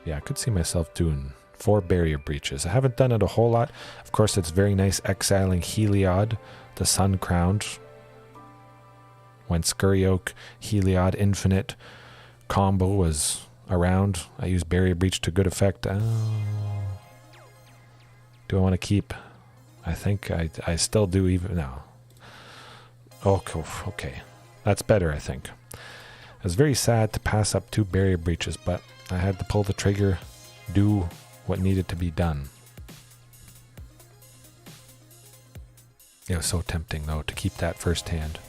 Yeah, I could see myself doing 4 Barrier Breaches. I haven't done it a whole lot. Of course, it's very nice exiling Heliod, the Sun Crowned. When Scurry Oak, Heliod, Infinite combo was around, I used Barrier Breach to good effect. Do I want to keep? I think I still do even now. Oh, okay. That's better, I think. It was very sad to pass up 2 Barrier Breaches, but I had to pull the trigger, do what needed to be done. It was so tempting, though, to keep that first hand.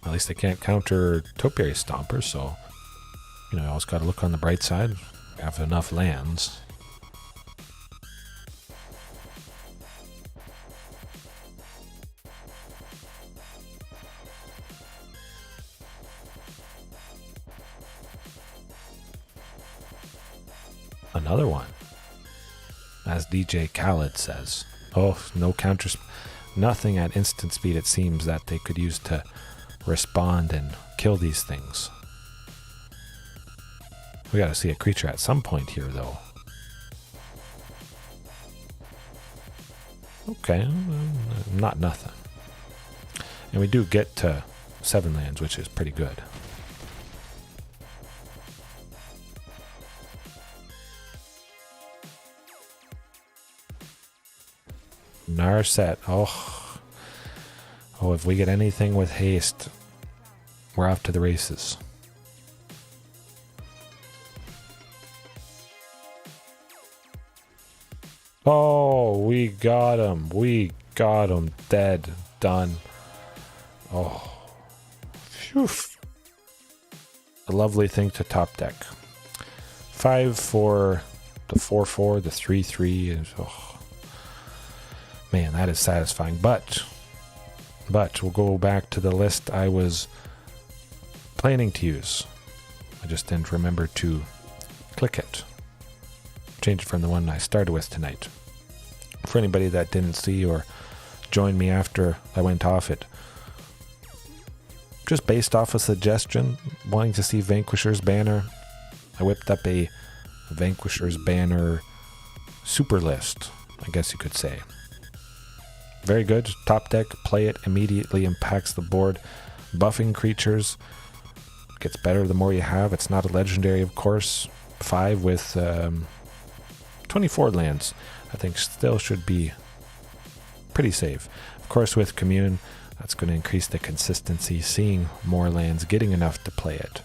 At least they can't counter Topiary Stomper, so, you know, I always got to look on the bright side. We have enough lands. Another one. As DJ Khaled says. Oh, no counters. Nothing at instant speed, it seems, that they could use to respond and kill these things. We gotta see a creature at some point here, though. Okay, not nothing. And we do get to 7 lands, which is pretty good. Narset. Oh, if we get anything with haste, we're off to the races. Oh, we got him. We got him. Dead. Done. Oh. Phew. A lovely thing to top deck. 5 for the 4/4, the 3/3. Oh. Man, that is satisfying. But we'll go back to the list I was planning to use. I just didn't remember to click it. Change it from the one I started with tonight. For anybody that didn't see or joined me after I went off it, just based off a suggestion, wanting to see Vanquisher's Banner, I whipped up a Vanquisher's Banner super list, I guess you could say. Very good. Top deck, play it, immediately impacts the board. Buffing creatures gets better the more you have. It's not a legendary, of course. 5 with 24 lands, I think still should be pretty safe. Of course, with Commune, that's going to increase the consistency, seeing more lands, getting enough to play it.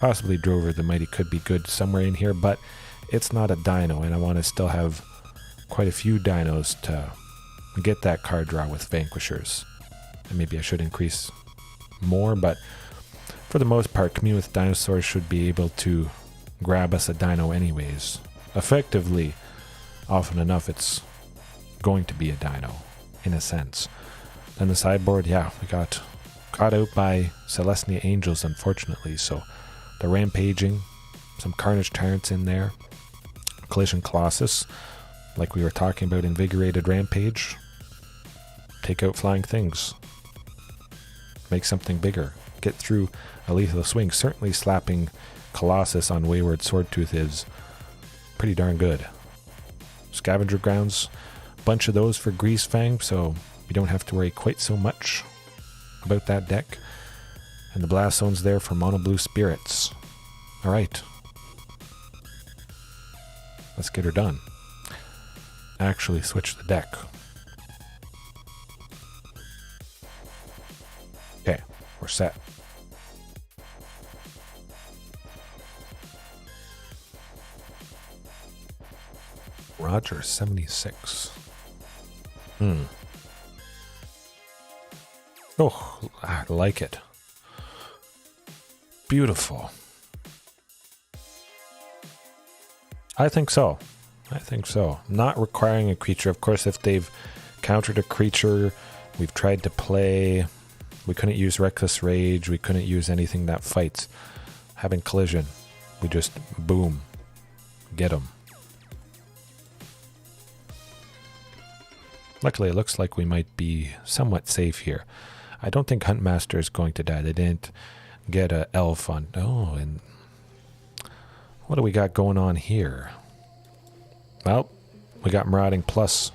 Possibly Drover the Mighty could be good somewhere in here, but it's not a Dino, and I want to still have quite a few Dinos to get that card draw with Vanquishers. And maybe I should increase more, but for the most part, Commune with Dinosaurs should be able to grab us a Dino anyways. Effectively, often enough, it's going to be a Dino, in a sense. Then the sideboard, yeah, we got Caught out by Celestia Angels, unfortunately, so the Rampaging, some Carnage Tyrants in there, Collision Colossus, like we were talking about, Invigorated Rampage, take out Flying Things, make something bigger, get through a lethal swing. Certainly slapping Colossus on Wayward Swordtooth is pretty darn good. Scavenger Grounds, bunch of those for Greasefang, so you don't have to worry quite so much about that deck. And the Blast Zone's there for Mono Blue Spirits. Alright. Let's get her done. Actually switch the deck. Okay, we're set. Roger 76. Oh, I like it. Beautiful. I think so. I think so. Not requiring a creature. Of course, if they've countered a creature, we've tried to play. We couldn't use Reckless Rage. We couldn't use anything that fights. Having collision, we just boom, get them. Luckily, it looks like we might be somewhat safe here. I don't think Huntmaster is going to die. They didn't get an elf on. Oh, and what do we got going on here? Well, we got Marauding plus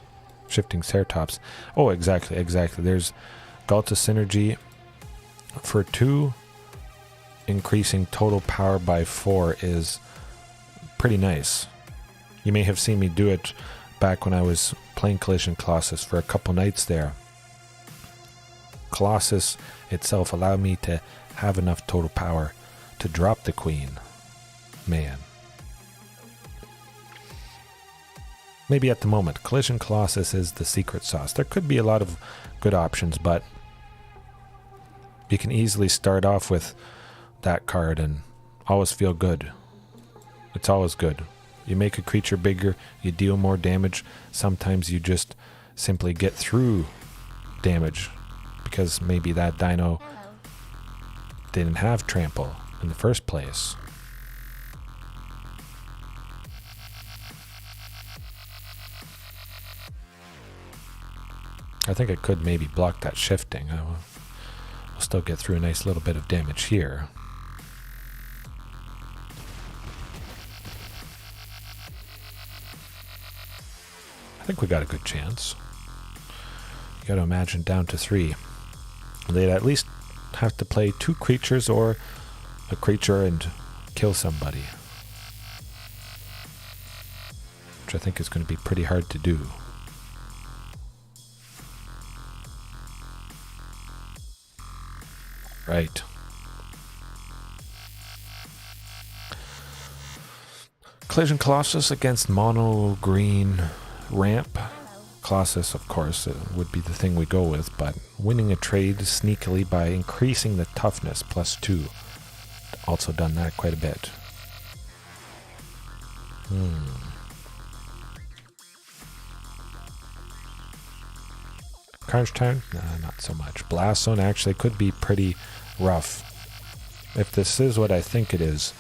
Shifting Ceratops. Oh, exactly. There's Ghalta Synergy for 2. Increasing total power by 4 is pretty nice. You may have seen me do it back when I was playing Collision Colossus for a couple nights there. Colossus itself allowed me to have enough total power to drop the queen. Man. Maybe at the moment, Collision Colossus is the secret sauce. There could be a lot of good options, but you can easily start off with that card and always feel good. It's always good. You make a creature bigger, you deal more damage. Sometimes you just simply get through damage because maybe that Dino didn't have trample in the first place. I think I could maybe block that shifting. We'll still get through a nice little bit of damage here. I think we got a good chance. You got to imagine down to 3. They'd at least have to play 2 creatures or a creature and kill somebody, which I think is going to be pretty hard to do. Right. Collision Colossus against mono green ramp. Colossus, of course, would be the thing we go with, but winning a trade sneakily by increasing the toughness +2. Also done that quite a bit. Carnage Tyrant? Not so much. Blast Zone actually could be pretty rough. If this is what I think it is,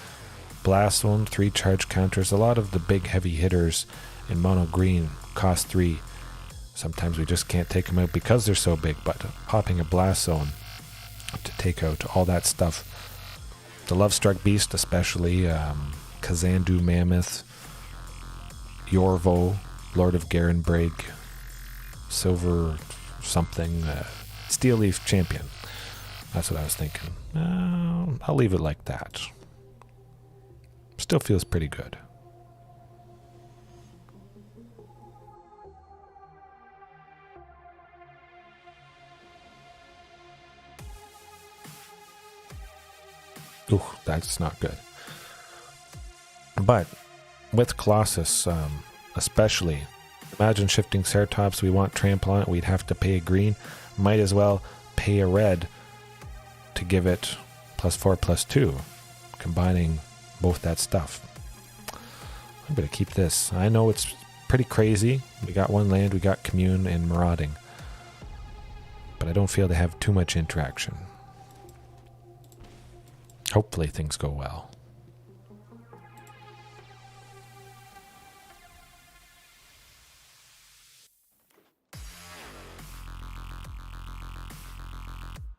Blast Zone, 3 charge counters. A lot of the big heavy hitters in mono green cost 3. Sometimes we just can't take them out because they're so big, but popping a Blast Zone to take out all that stuff. The Lovestruck Beast especially, Kazandu Mammoth, Yorvo, Lord of Garenbrig, Silver something, Steel Leaf Champion. That's what I was thinking. I'll leave it like that. Still feels pretty good. Ooh, that's not good. But with Colossus, especially, imagine shifting Ceratops. We want trample on it. We'd have to pay a green. Might as well pay a red to give it +4/+2, combining both that stuff. I'm going to keep this. I know it's pretty crazy. We got 1 land, we got Commune and Marauding, but I don't feel they have too much interaction. Hopefully things go well.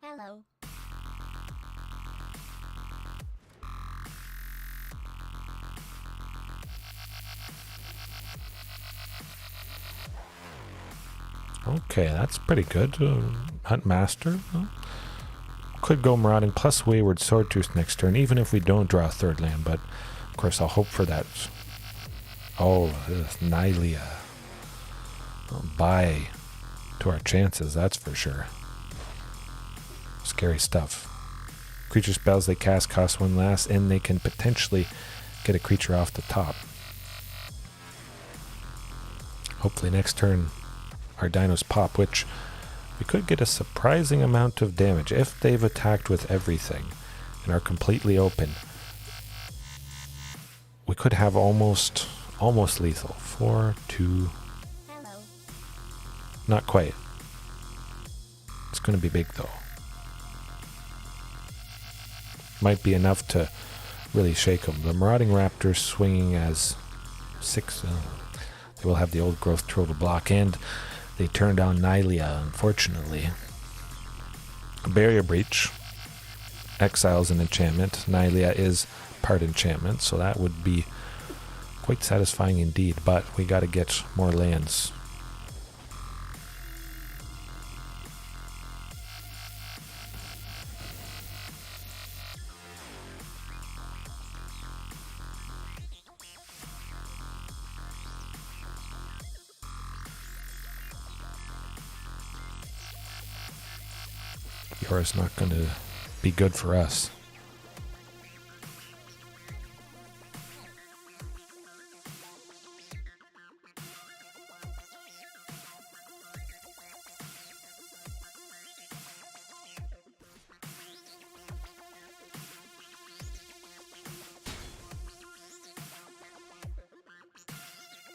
Hello. Okay, that's pretty good. Huntmaster. Could go Marauding plus Wayward Swordtooth next turn, even if we don't draw a third land, but of course I'll hope for that. Oh, Nylea. Bye to our chances, that's for sure. Scary stuff. Creature spells they cast cost 1 less, and they can potentially get a creature off the top. Hopefully next turn our dinos pop, which we could get a surprising amount of damage if they've attacked with everything and are completely open. We could have almost lethal. 4, 2. Hello. Not quite. It's going to be big though. Might be enough to really shake them. The Marauding Raptor swinging as 6. They will have the old growth troll to block, and they turned down Nylea, unfortunately. Barrier Breach exiles an enchantment. Nylea is part enchantment, so that would be quite satisfying indeed, but we got to get more lands. Yours not going to be good for us.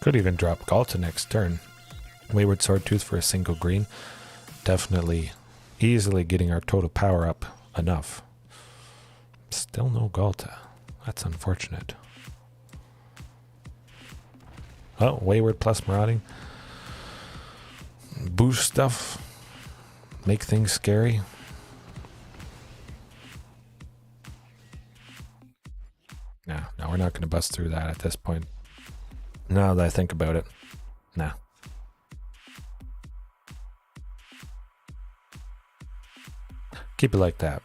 Could even drop Ghalta next turn. Wayward Swordtooth for a single green. Definitely easily getting our total power up enough. Still no Ghalta. That's unfortunate. Oh, Wayward plus Marauding. Boost stuff. Make things scary. No, we're not going to bust through that at this point. Now that I think about it. Nah. Keep it like that.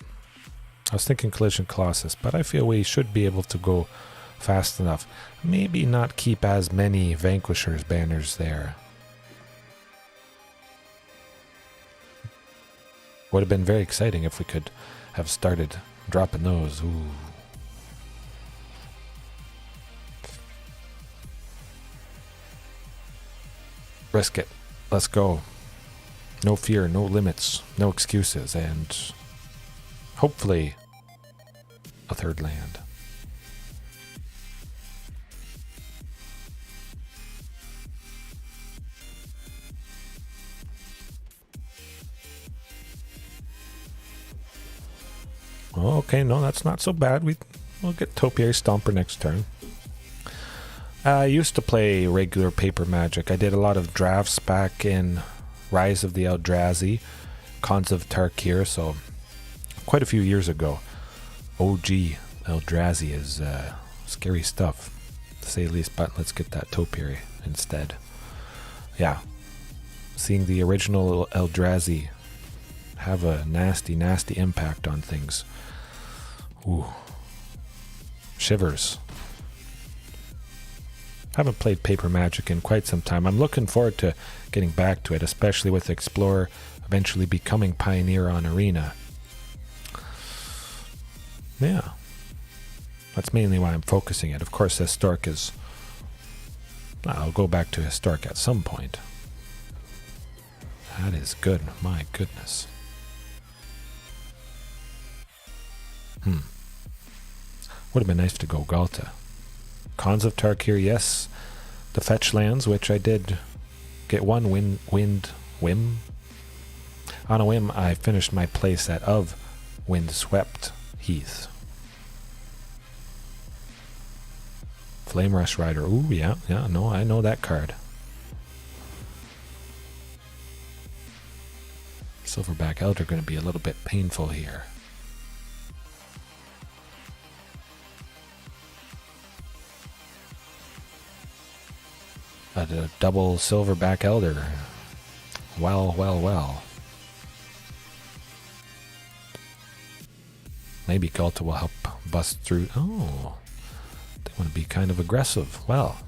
I was thinking Collision Colossus, but I feel we should be able to go fast enough. Maybe not keep as many Vanquishers banners there. Would have been very exciting if we could have started dropping those. Ooh. Risk it. Let's go. No fear, no limits, no excuses, and hopefully a third land. Okay, no, that's not so bad. We'll get Topiary Stomper next turn. I used to play regular paper Magic. I did a lot of drafts back in Rise of the Eldrazi, Cons of Tarkir, so quite a few years ago. OG Eldrazi is scary stuff, to say the least, but let's get that Topiary instead. Yeah, seeing the original Eldrazi have a nasty impact on things. Ooh. Shivers. Haven't played paper Magic in quite some time. I'm looking forward to getting back to it, especially with Explorer eventually becoming Pioneer on Arena. Yeah. That's mainly why I'm focusing it. Of course, Historic is... I'll go back to Historic at some point. That is good. My goodness. Would have been nice to go Ghalta. Cons of Tarkir, yes. The fetch lands, which I did get one whim. On a whim, I finished my playset of Windswept Heath. Flame Rush Rider. Ooh, yeah, no, I know that card. Silverback Elder going to be a little bit painful here. A double Silverback Elder. Well. Maybe Ghalta will help bust through. Oh, they want to be kind of aggressive. Well,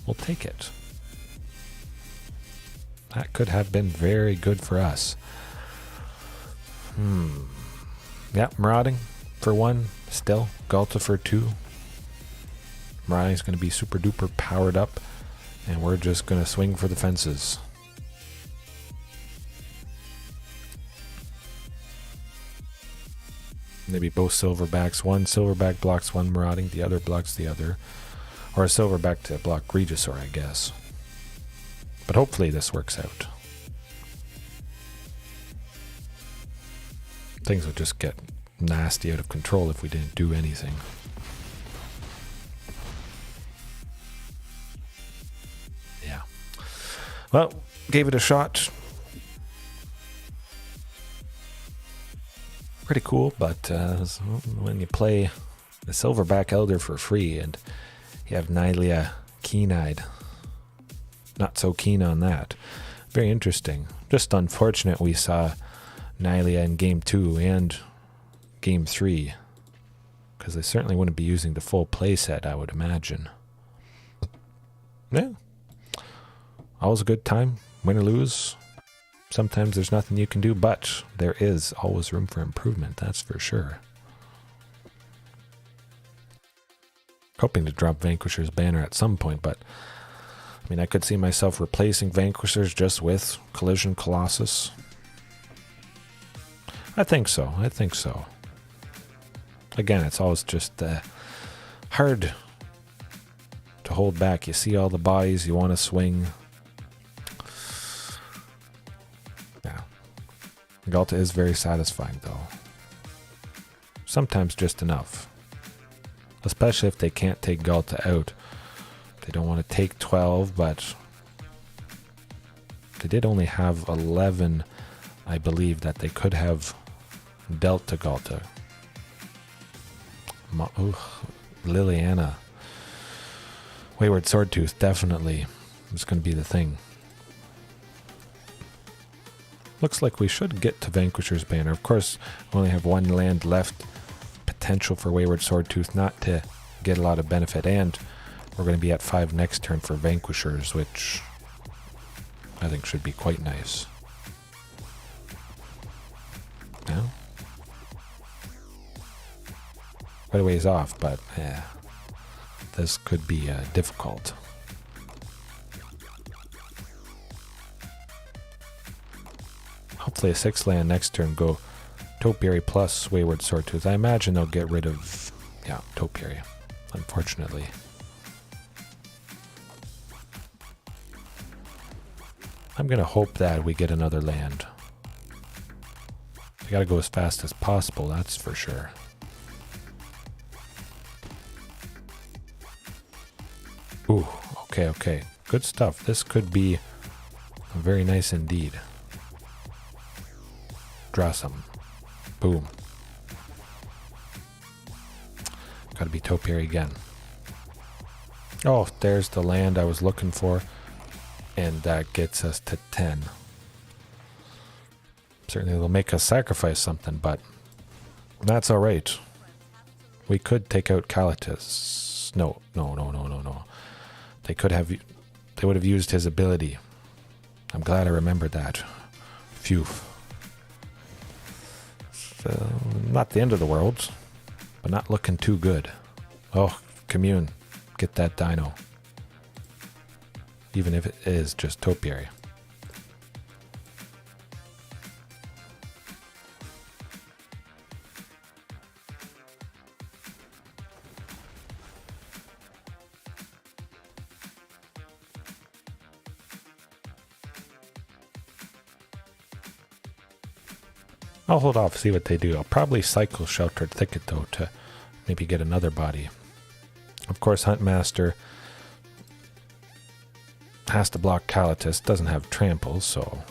we'll take it. That could have been very good for us. Yeah, Marauding for 1. Still, Ghalta for 2. Marauding's going to be super duper powered up. And we're just going to swing for the fences. Maybe both silverbacks. One silverback blocks one Marauding, the other blocks the other. Or a silverback to block Regisaur, I guess. But hopefully this works out. Things would just get nasty out of control if we didn't do anything. Yeah. Well, gave it a shot. Pretty cool, but when you play the Silverback Elder for free and you have Nylea keen-eyed, not so keen on that. Very interesting. Just unfortunate we saw Nylea in Game 2 and Game 3, because they certainly wouldn't be using the full playset, I would imagine. Yeah. Always a good time, win or lose. Sometimes there's nothing you can do, but there is always room for improvement, that's for sure. Hoping to drop Vanquisher's banner at some point, but I mean, I could see myself replacing Vanquishers just with Collision Colossus. I think so. Again, it's always just hard to hold back. You see all the bodies, you want to swing. Yeah. Ghalta is very satisfying, though. Sometimes just enough. Especially if they can't take Ghalta out. They don't want to take 12, but they did only have 11, I believe, that they could have dealt to Ghalta. Liliana. Wayward Swordtooth definitely is going to be the thing. Looks like we should get to Vanquisher's banner. Of course, we only have one land left. Potential for Wayward Swordtooth not to get a lot of benefit, and we're going to be at 5 next turn for Vanquishers, which I think should be quite nice. Yeah. Quite a ways off, but yeah, this could be difficult. Hopefully a 6 land next turn, go Topiary plus Wayward Swordtooth. I imagine they'll get rid of, yeah, Topiary, unfortunately. I'm going to hope that we get another land. We got to go as fast as possible, that's for sure. Ooh, okay. Good stuff. This could be very nice indeed. Draw some. Boom. Gotta be Topiary again. Oh, there's the land I was looking for. And that gets us to 10. Certainly they'll make us sacrifice something, but that's alright. We could take out Kalitas. No. They would have used his ability. I'm glad I remembered that. Phew. So, not the end of the world, but not looking too good. Oh, Commune. Get that Dino. Even if it is just Topiary. I'll hold off, see what they do. I'll probably cycle Sheltered Thicket, though, to maybe get another body. Of course, Huntmaster has to block Kalatis, doesn't have trample, so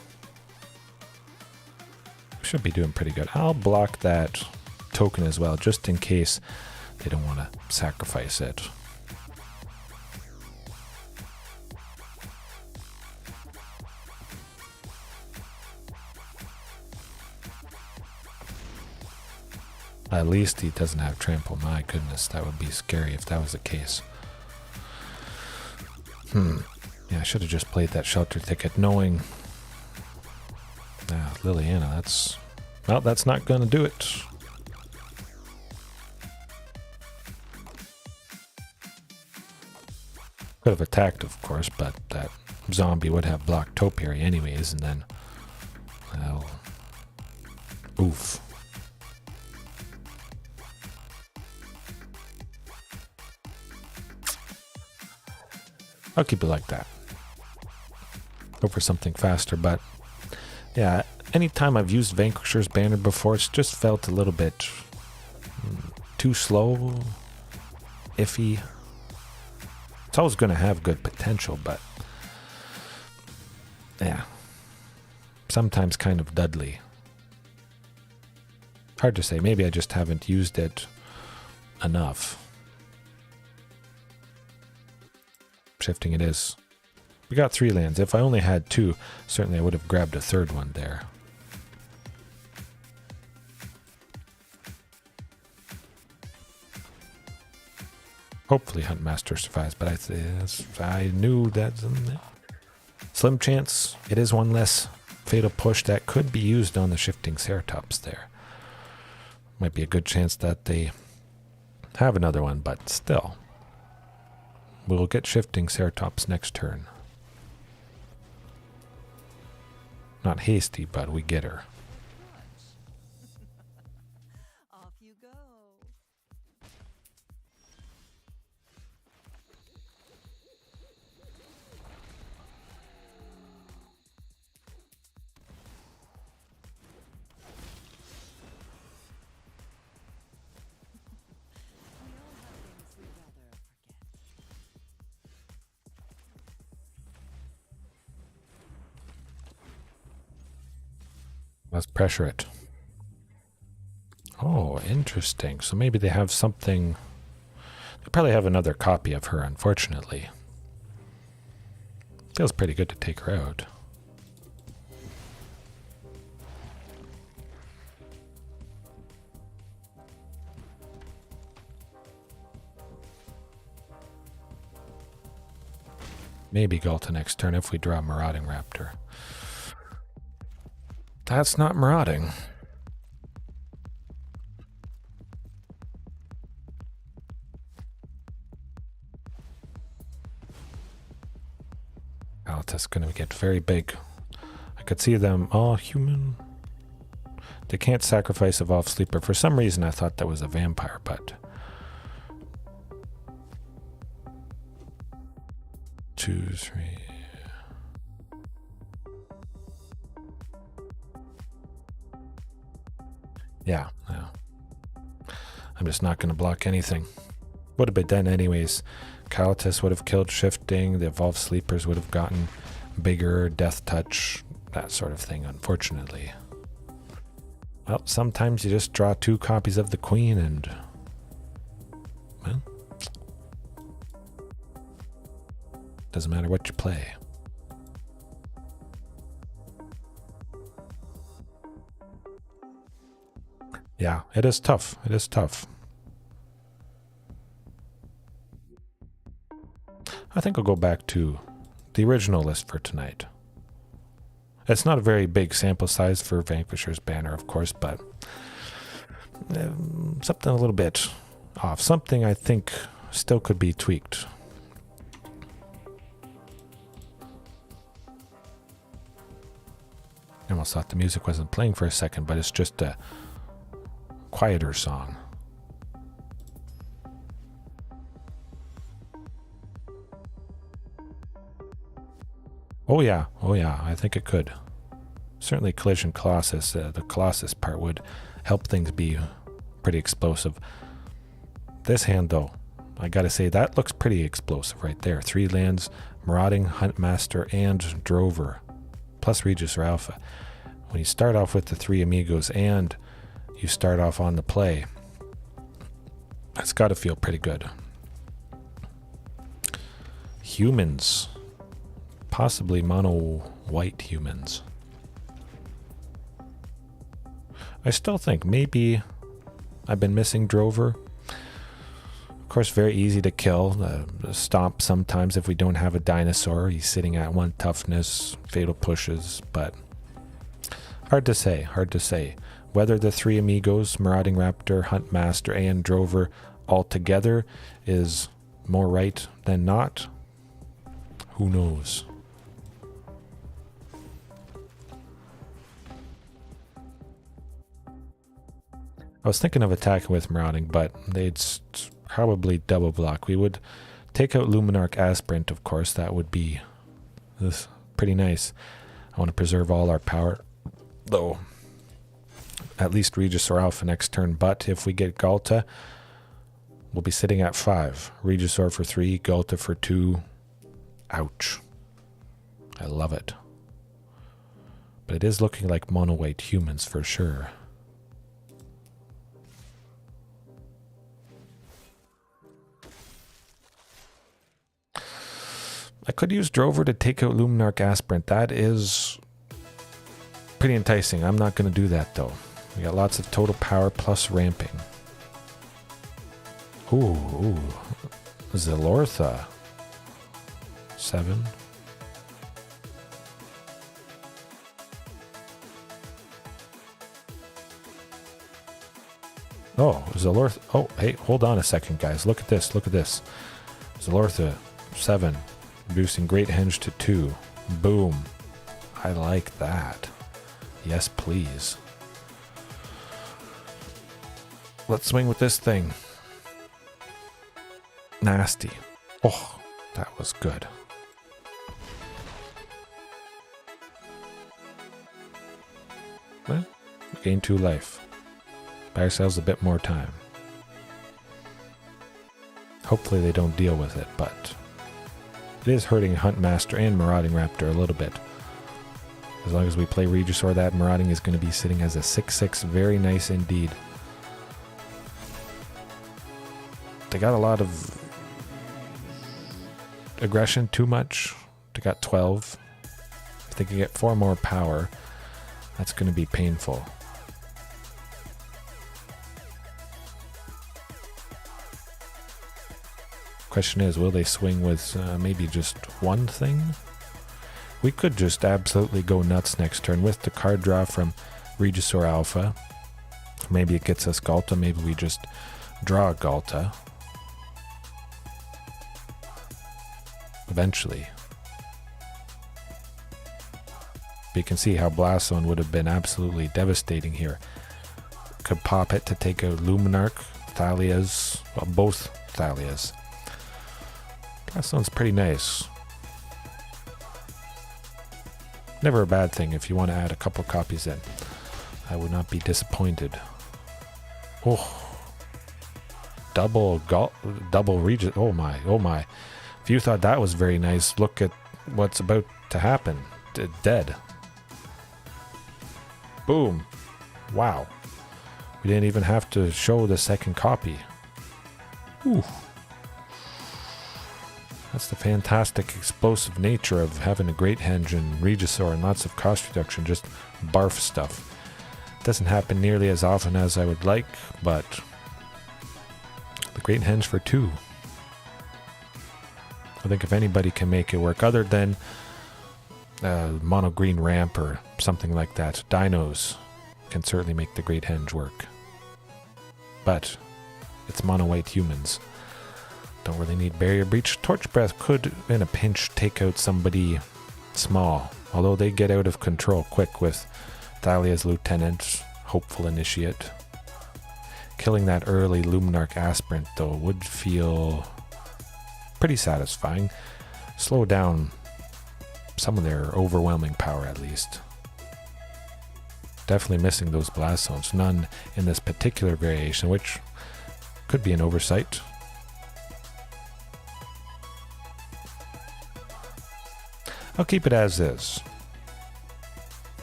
should be doing pretty good. I'll block that token as well, just in case they don't want to sacrifice it. At least he doesn't have trample. My goodness, that would be scary if that was the case. Yeah, I should have just played that Sheltered Thicket knowing... Liliana, that's... Well, that's not going to do it. Could have attacked, of course, but that zombie would have blocked Topiary anyways, and then... Well... Oof. I'll keep it like that. Go for something faster, but... Yeah, anytime I've used Vanquisher's Banner before, it's just felt a little bit too slow, iffy. It's always going to have good potential, but yeah, sometimes kind of Dudley. Hard to say. Maybe I just haven't used it enough. Shifting it is. We got 3 lands. If I only had 2, certainly I would have grabbed a 3rd one there. Hopefully Huntmaster survives, but I knew that slim chance. It is one less fatal push that could be used on the shifting Ceratops there. Might be a good chance that they have another one, but still. We'll get shifting Ceratops next turn. Not hasty, but we get her. Off you go. Let's pressure it. Oh, interesting. So maybe they have something... They probably have another copy of her, unfortunately. Feels pretty good to take her out. Maybe Ghalta next turn if we draw Marauding Raptor. That's not marauding. Ghalta's going to get very big. I could see them. Oh, human. They can't sacrifice Evolved Sleeper. For some reason, I thought that was a vampire, but... 2, 3... Yeah. I'm just not going to block anything. Would have been done anyways. Kalatis would have killed shifting. The Evolved Sleepers would have gotten bigger. Death Touch. That sort of thing, unfortunately. Well, sometimes you just draw 2 copies of the Queen and... Well... Doesn't matter what you play. Yeah, it is tough. It is tough. I think I'll go back to the original list for tonight. It's not a very big sample size for Vanquisher's Banner, of course, but something a little bit off. Something I think still could be tweaked. I almost thought the music wasn't playing for a second, but it's just a quieter song. Oh yeah, I think it could. Certainly Collision Colossus, the Colossus part would help things be pretty explosive. This hand though, I gotta say, that looks pretty explosive right there. 3 lands, Marauding, Huntmaster, and Drover, plus Regisaur Alpha. When you start off with the 3 amigos and you start off on the play, that's gotta feel pretty good. Humans. Possibly mono white humans. I still think maybe I've been missing Drover. Of course, very easy to kill. Stomp sometimes if we don't have a dinosaur. He's sitting at 1 toughness, fatal pushes, but hard to say, hard to say. Whether the 3 amigos, Marauding Raptor, Huntmaster, and Drover all together is more right than not, who knows? I was thinking of attacking with Marauding, but they'd probably double block. We would take out Luminarch Aspirant, of course. That would be pretty nice. I want to preserve all our power, though. At least Regisaur Alpha next turn, but if we get Ghalta, we'll be sitting at 5. Regisaur for 3, Ghalta for 2. Ouch. I love it. But it is looking like mono white humans for sure. I could use Drover to take out Luminarch Aspirant. That is pretty enticing. I'm not going to do that though. We got lots of total power plus ramping. Ooh. Zilortha. 7. Oh, Zilortha. Oh, hey, hold on a second, guys. Look at this. Look at this. Zilortha, 7. Reducing Great Henge to 2. Boom. I like that. Yes, please. Let's swing with this thing. Nasty. Oh, that was good. Well, we gain 2 life. Buy ourselves a bit more time. Hopefully they don't deal with it, but it is hurting Huntmaster and Marauding Raptor a little bit. As long as we play Regisaur, that Marauding is going to be sitting as a 6/6. Very nice indeed. They got a lot of aggression, too much. They got 12. If they can get 4 more power, that's going to be painful. Question is, will they swing with maybe just one thing? We could just absolutely go nuts next turn with the card draw from Regisaur Alpha. Maybe it gets us Ghalta. Maybe we just draw Ghalta. Eventually. But you can see how Blast Zone would have been absolutely devastating here. Could pop it to take out Luminarch, Thalia's, well, both Thalia's. Blast Zone's pretty nice. Never a bad thing if you want to add a couple copies in. I would not be disappointed. Oh. Double Regis. Oh my, oh my. If you thought that was very nice, look at what's about to happen. Dead. Boom. Wow. We didn't even have to show the second copy. Ooh. That's the fantastic explosive nature of having a Great Henge and Regisaur and lots of cost reduction, just barf stuff. Doesn't happen nearly as often as I would like, but the Great Henge for 2. I think if anybody can make it work, other than mono green ramp or something like that, Dinos can certainly make the Great Henge work. But it's mono white humans. Don't really need Barrier Breach. Torch Breath could, in a pinch, take out somebody small. Although they get out of control quick with Thalia's Lieutenant, Hopeful Initiate. Killing that early Luminarch Aspirant, though, would feel pretty satisfying. Slow down some of their overwhelming power, at least. Definitely missing those Blast Zones. None in this particular variation, which could be an oversight. I'll keep it as is.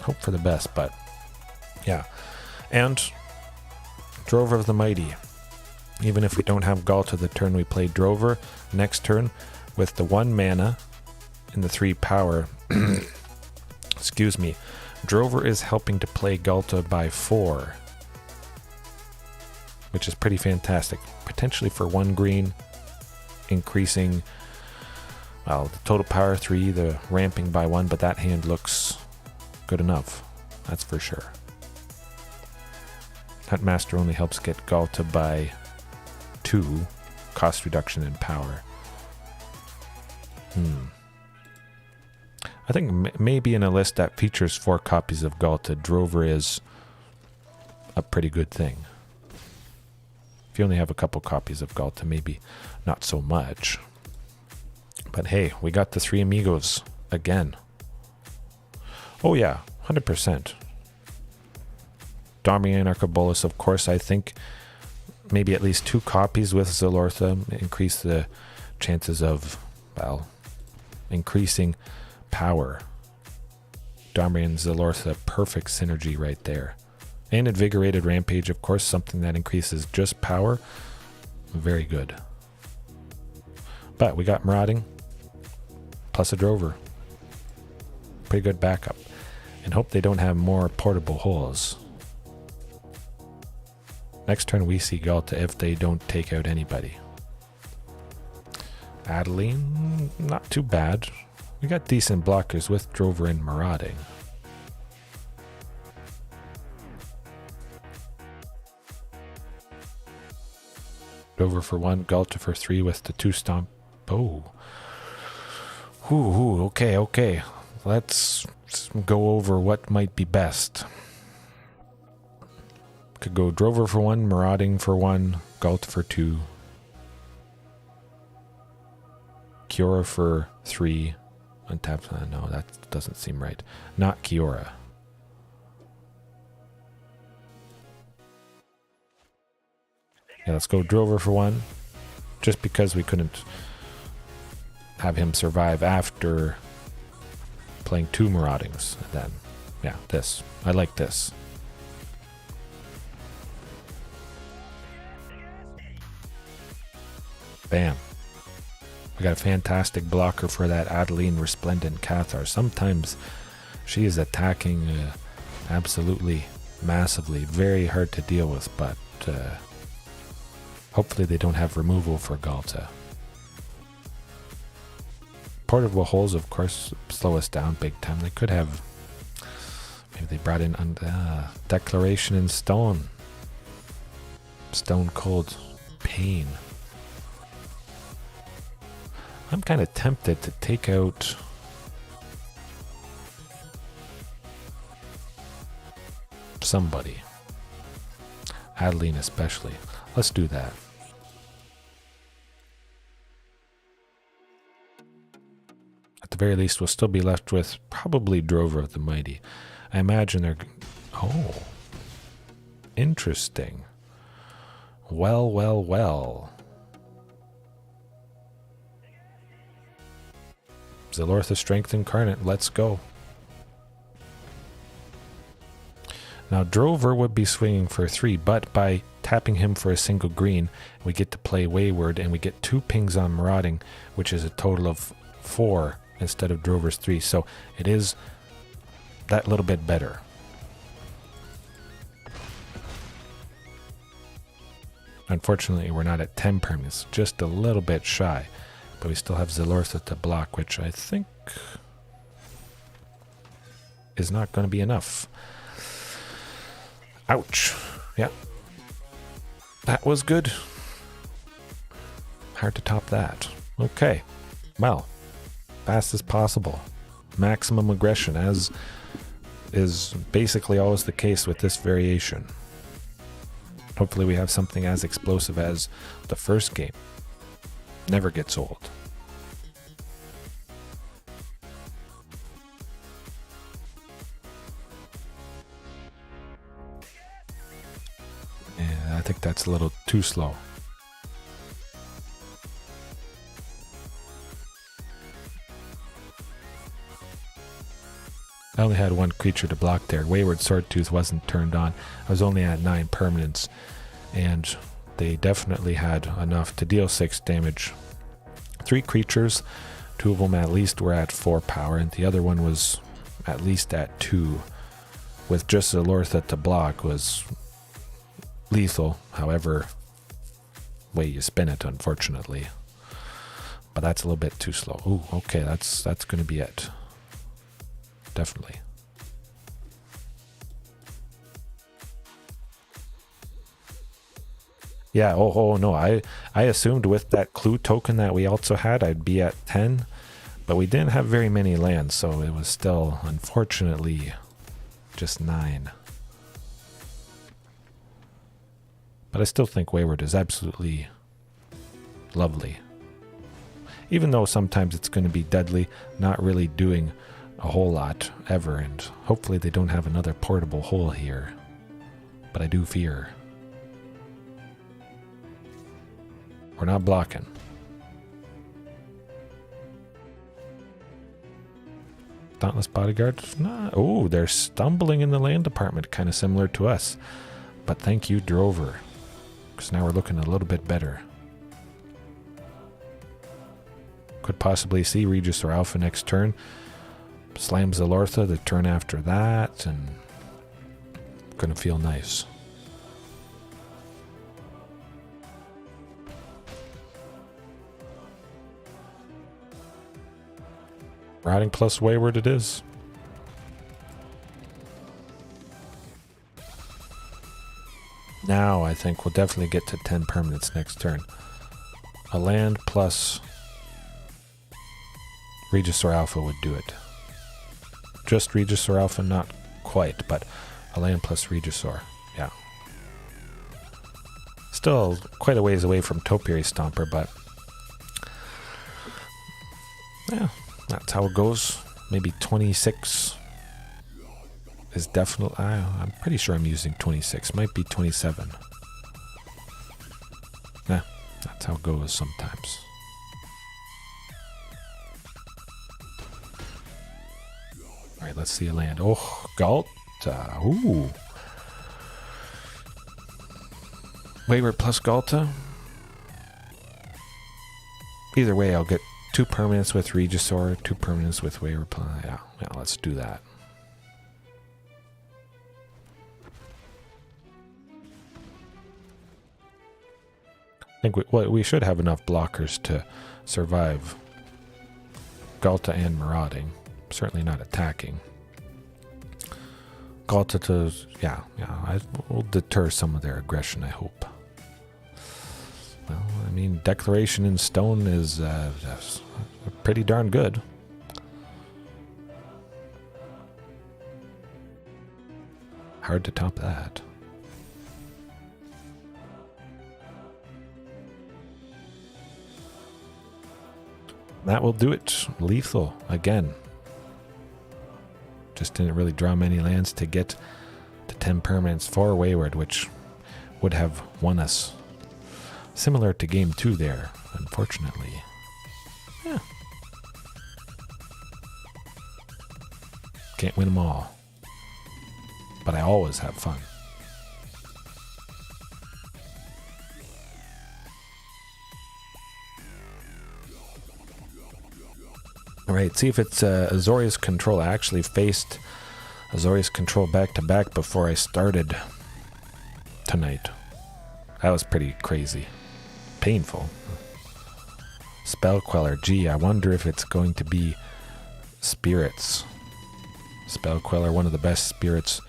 Hope for the best, but yeah. And Drover of the Mighty. Even if we don't have Ghalta the turn we play Drover, next turn with the 1 mana and the 3 power, excuse me, Drover is helping to play Ghalta by 4, which is pretty fantastic. Potentially for 1 green, increasing, well, the total power 3, the ramping by 1, but that hand looks good enough, that's for sure. Huntmaster only helps get Ghalta by 2, cost reduction in power. I think maybe in a list that features 4 copies of Ghalta, Drover is a pretty good thing. If you only have a couple copies of Ghalta, maybe not so much. But hey, we got the 3 amigos again. Oh yeah, 100%. Domri, Anarch, Bolas, of course. I think maybe at least 2 copies with Zilortha increase the chances of, well, increasing power. Domri and Zilortha, perfect synergy right there. And Invigorated Rampage, of course, something that increases just power. Very good. But we got Marauding plus a Drover. Pretty good backup. And hope they don't have more portable holes. Next turn we see Ghalta if they don't take out anybody. Adeline, not too bad. We got decent blockers with Drover and Marauding. Drover for 1, Ghalta for 3 with the 2 stomp. Oh. Okay. Let's go over what might be best. Could go Drover for 1, Marauding for 1, Ghalta for 2. Kiora for 3. Untap. No, that doesn't seem right. Not Kiora. Yeah, let's go Drover for 1. Just because we couldn't have him survive after playing 2 Maraudings. And then, yeah, this. I like this. Bam. We got a fantastic blocker for that Adeline Resplendent Cathar. Sometimes she is attacking absolutely massively. Very hard to deal with, but hopefully they don't have removal for Ghalta. Portable holes, of course, slow us down big time. They could have... Maybe they brought in Declaration in Stone. Stone Cold Pain. I'm kind of tempted to take out somebody. Adeline especially. Let's do that. At the very least, we'll still be left with probably Drover of the Mighty. I imagine they're... Oh. Interesting. Well. Zilortha Strength Incarnate, let's go. Now Drover would be swinging for 3, but by tapping him for a single green, we get to play Wayward, and we get 2 pings on Marauding, which is a total of 4 instead of Drover's 3. So it is that little bit better. Unfortunately, we're not at 10 permanents, just a little bit shy. But we still have Zilortha to block, which I think is not going to be enough. Ouch. Yeah. That was good. Hard to top that. Okay. Well, fast as possible. Maximum aggression, as is basically always the case with this variation. Hopefully we have something as explosive as the first game. Never gets old. Yeah, I think that's a little too slow. I only had one creature to block there. Wayward Swordtooth wasn't turned on. I was only at 9 permanents, and they definitely had enough to deal 6 damage. 3 creatures, 2 of them at least were at 4 power, and the other one was at least at 2. With just Zilortha to block was lethal, however way you spin it, unfortunately. But that's a little bit too slow. Ooh, okay, that's going to be it. Definitely. Yeah, oh no, I assumed with that clue token that we also had, I'd be at 10, but we didn't have very many lands, so it was still, unfortunately, just 9. But I still think Wayward is absolutely lovely. Even though sometimes it's going to be deadly, not really doing a whole lot ever, and hopefully they don't have another portable hole here. But I do fear. We're not blocking. Dauntless Bodyguard? Nah. Oh, they're stumbling in the land department, kind of similar to us. But thank you, Drover. Because now we're looking a little bit better. Could possibly see Regisaur Alpha next turn. Slams Zilortha the turn after that, and gonna feel nice. Riding plus Wayward it is. Now I think we'll definitely get to 10 permanents next turn. A land plus Regisaur Alpha would do it. Just Regisaur Alpha, not quite, but a land plus Regisaur. Yeah. Still quite a ways away from Topiary Stomper, but yeah, that's how it goes. Maybe 26 is definitely... I'm pretty sure I'm using 26. Might be 27. Yeah, that's how it goes sometimes. Alright, let's see a land. Oh, Ghalta. Ooh. Wayward plus Ghalta. Either way, I'll get 2 permanents with Regisaur, 2 permanents with Wayward plus... Yeah, let's do that. I think we should have enough blockers to survive Ghalta and Marauding. Certainly not attacking. Ghalta to... Yeah, I will deter some of their aggression, I hope. Well, I mean, Declaration in Stone is pretty darn good. Hard to top that. That will do it. Lethal again. Just didn't really draw many lands to get to 10 permanents for Wayward, which would have won us. Similar to game 2 there, unfortunately. Yeah. Can't win them all. But I always have fun. Alright, see if it's Azorius Control. I actually faced Azorius Control back to back before I started tonight. That was pretty crazy. Painful. Spell Queller. Gee, I wonder if it's going to be Spirits. Spell Queller, one of the best spirits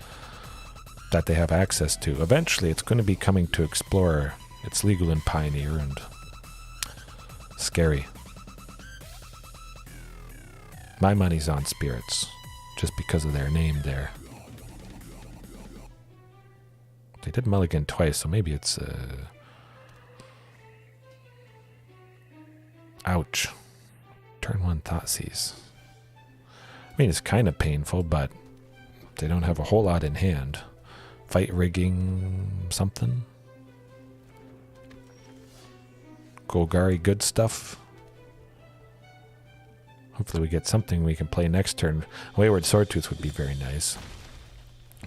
that they have access to. Eventually, it's going to be coming to Explorer. It's legal in Pioneer and scary. My money's on Spirits, just because of their name there. They did mulligan twice, so maybe it's... Ouch. Turn 1 Thoughtseize. I mean, it's kind of painful, but they don't have a whole lot in hand. Fight rigging something. Golgari good stuff. Hopefully we get something we can play next turn. Wayward Swordtooth would be very nice.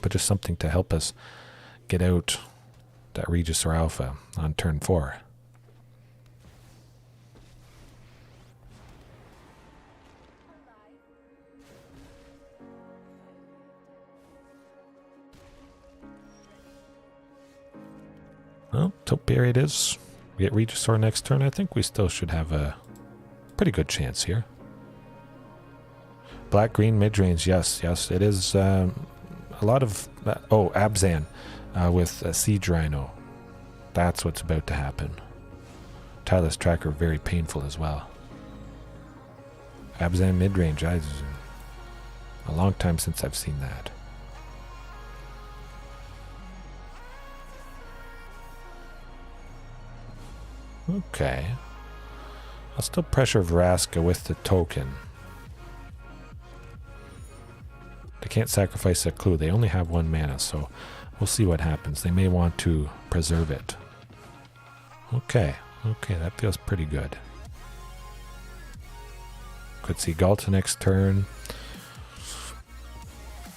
But just something to help us get out that Regisaur Alpha on turn 4. Well, Topiary it is. We get Regisaur next turn. I think we still should have a pretty good chance here. Black-green mid-range, yes, it is a lot of... Abzan with a Siege Rhino. That's what's about to happen. Tireless Tracker, very painful as well. Abzan mid-range, a long time since I've seen that. Okay. I'll still pressure Vraska with the token. They can't sacrifice a clue. They only have 1 mana, so we'll see what happens. They may want to preserve it. Okay, that feels pretty good. Could see Ghalta next turn.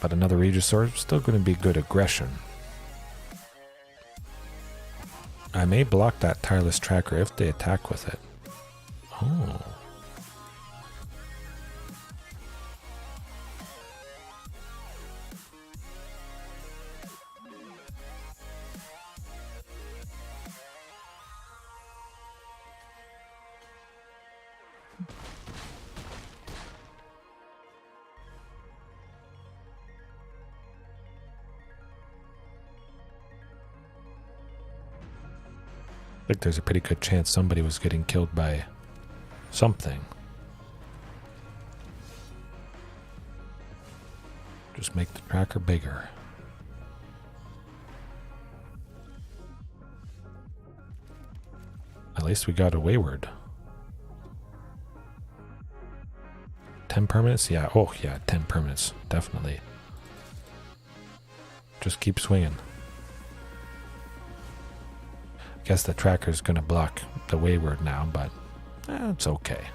But another Regisaur, still going to be good aggression. I may block that Tireless Tracker if they attack with it. Oh. I think there's a pretty good chance somebody was getting killed by something. Just make the tracker bigger. At least we got a Wayward. 10 permanents? Yeah, 10 permanents. Definitely. Just keep swinging. Guess the tracker's gonna block the Wayward now, but it's okay.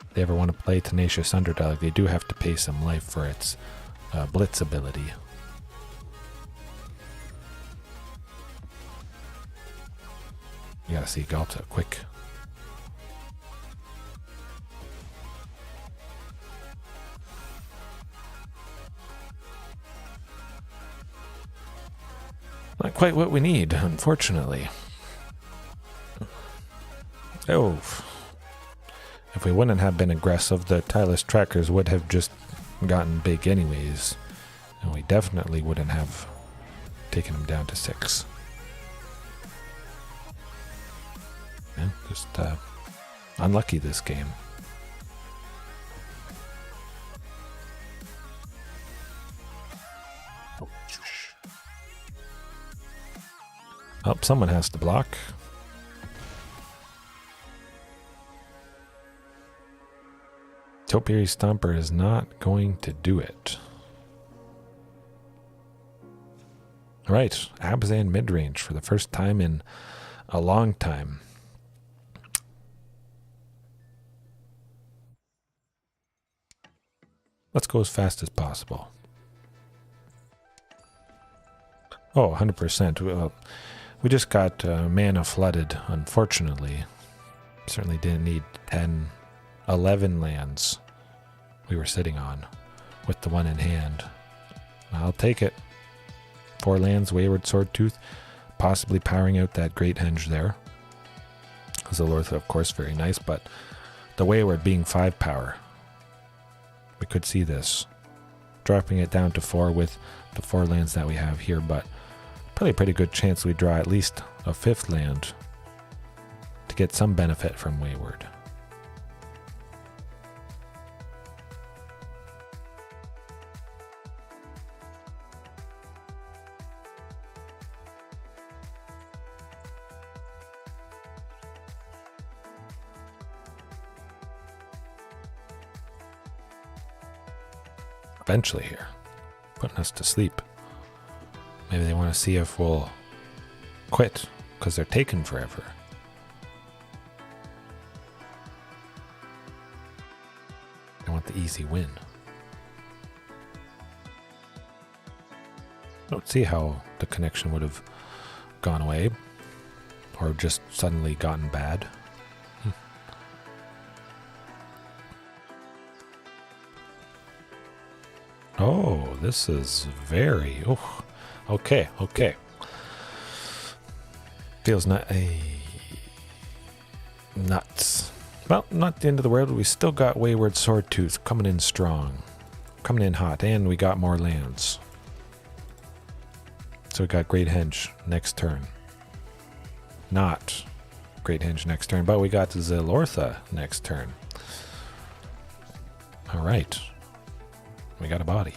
If they ever want to play Tenacious Underdog, they do have to pay some life for its blitz ability. You gotta see Ghalta quick. Not quite what we need, unfortunately. Oh. If we wouldn't have been aggressive, the Tireless Trackers would have just gotten big anyways. And we definitely wouldn't have taken them down to 6. Yeah, just unlucky this game. Oh, someone has to block. Topiary Stomper is not going to do it. Alright, Abzan mid-range for the first time in a long time. Let's go as fast as possible. Oh, 100%. Well, we just got mana flooded, unfortunately. Certainly didn't need 10, 11 lands we were sitting on with the one in hand. I'll take it. 4 lands, Wayward Swordtooth, possibly powering out that Great Henge there. Zilortha, of course, very nice, but the Wayward being 5 power. We could see this. Dropping it down to 4 with the 4 lands that we have here, but probably a pretty good chance we draw at least a 5th land to get some benefit from Wayward. Eventually here, putting us to sleep. Maybe they want to see if we'll quit because they're taking forever. the easy win. Don't see how the connection would have gone away or just suddenly gotten bad. Oh, this is very... Oh, okay, okay. Feels nuts. Well, not the end of the world. We still got Wayward Swordtooth coming in strong. Coming in hot. And we got more lands. So we got Great Henge next turn. Not Great Henge next turn, but we got Zilortha next turn. Alright. We got a body.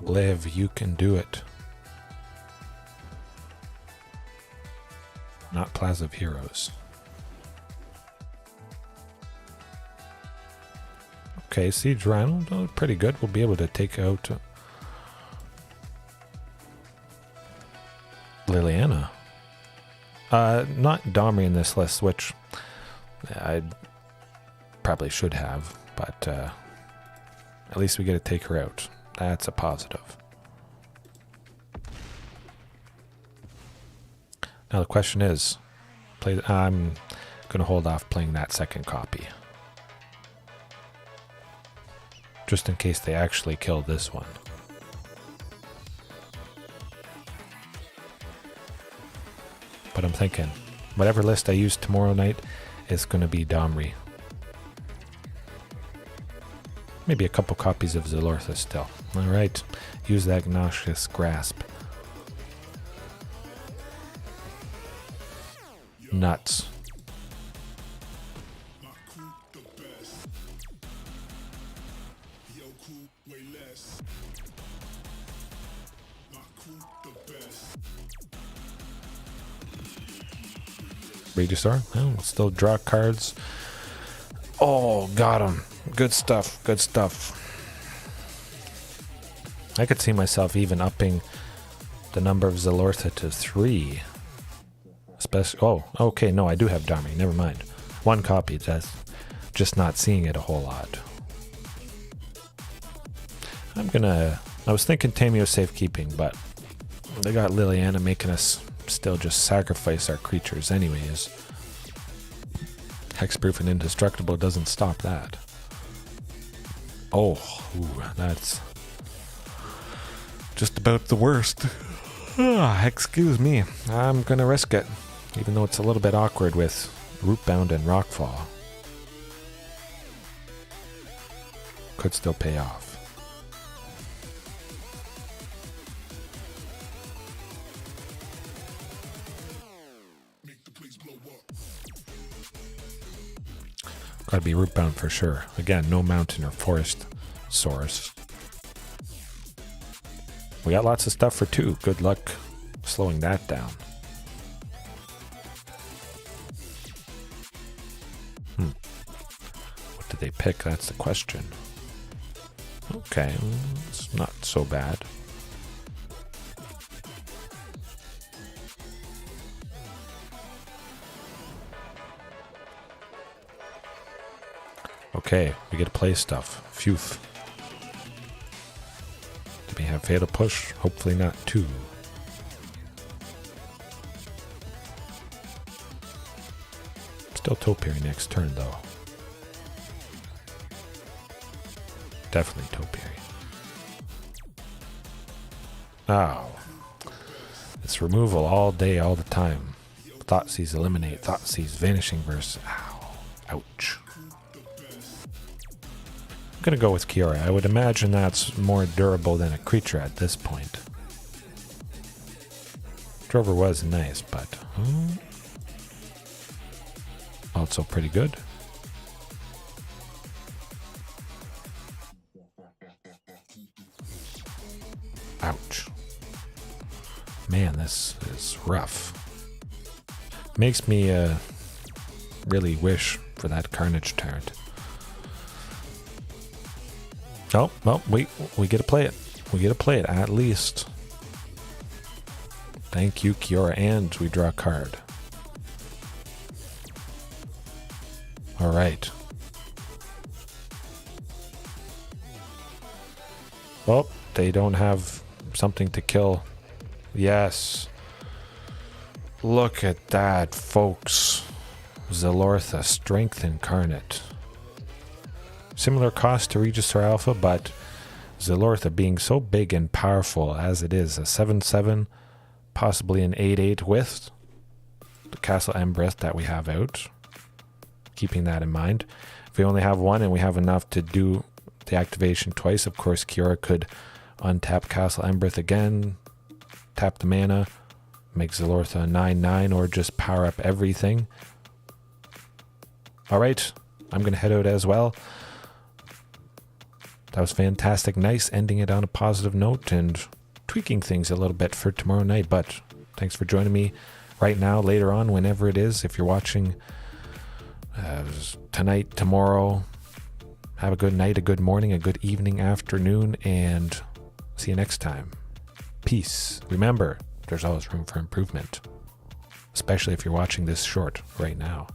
Live, you can do it. Not Plaza of Heroes. Okay, Siege Rhino, oh, pretty good. We'll be able to take out Liliana. Not Domri in this list, which I probably should have, but at least we get to take her out. That's a positive. Now the question is, I'm going to hold off playing that second copy. Just in case they actually kill this one. But I'm thinking, whatever list I use tomorrow night is going to be Domri. Maybe a couple copies of Zilortha still. Alright, use that Noxious Grasp. Nuts. Regisaur, oh, still draw cards. Oh, got him. Good stuff, good stuff. I could see myself even upping the number of Zilortha to 3. Especially, oh, okay, no, I do have Domri, never mind. One copy, that's just not seeing it a whole lot. I was thinking Tameo safekeeping, but they got Liliana making us still just sacrifice our creatures anyways. Hexproof and indestructible doesn't stop that. Oh, ooh, that's just about the worst. Excuse me, I'm gonna risk it, even though it's a little bit awkward with Rootbound and Rockfall. Could still pay off. Gotta be Rootbound for sure. Again, no mountain or forest source. We got lots of stuff for 2. Good luck slowing that down. What did they pick? That's the question. Okay, it's not so bad. Okay, we get to play stuff. Phew. Do we have Fatal Push? Hopefully not 2. Still Topiary next turn, though. Definitely Topiary. Oh. It's removal all day, all the time. Thoughtseize eliminate. Thoughtseize vanishing verse. Ow. Ouch. I'm gonna go with Kiora. I would imagine that's more durable than a creature at this point. Drover was nice, but also pretty good. Ouch. Man, this is rough. Makes me really wish for that Carnage Tyrant. Oh, well, we get to play it. We get to play it, at least. Thank you, Kiora, and we draw a card. All right. Oh, they don't have something to kill. Yes. Look at that, folks. Zilortha, Strength Incarnate. Similar cost to Regisaur Alpha, but Zilortha being so big and powerful as it is, a 7/7, possibly an 8/8 with the Castle Embereth that we have out. Keeping that in mind. If we only have one and we have enough to do the activation twice, of course Kiora could untap Castle Embereth again, tap the mana, make Zilortha a 9/9, or just power up everything. Alright, I'm going to head out as well. That was fantastic. Nice ending it on a positive note and tweaking things a little bit for tomorrow night. But thanks for joining me right now, later on, whenever it is. If you're watching tonight, tomorrow, have a good night, a good morning, a good evening, afternoon, and see you next time. Peace. Remember, there's always room for improvement, especially if you're watching this short right now.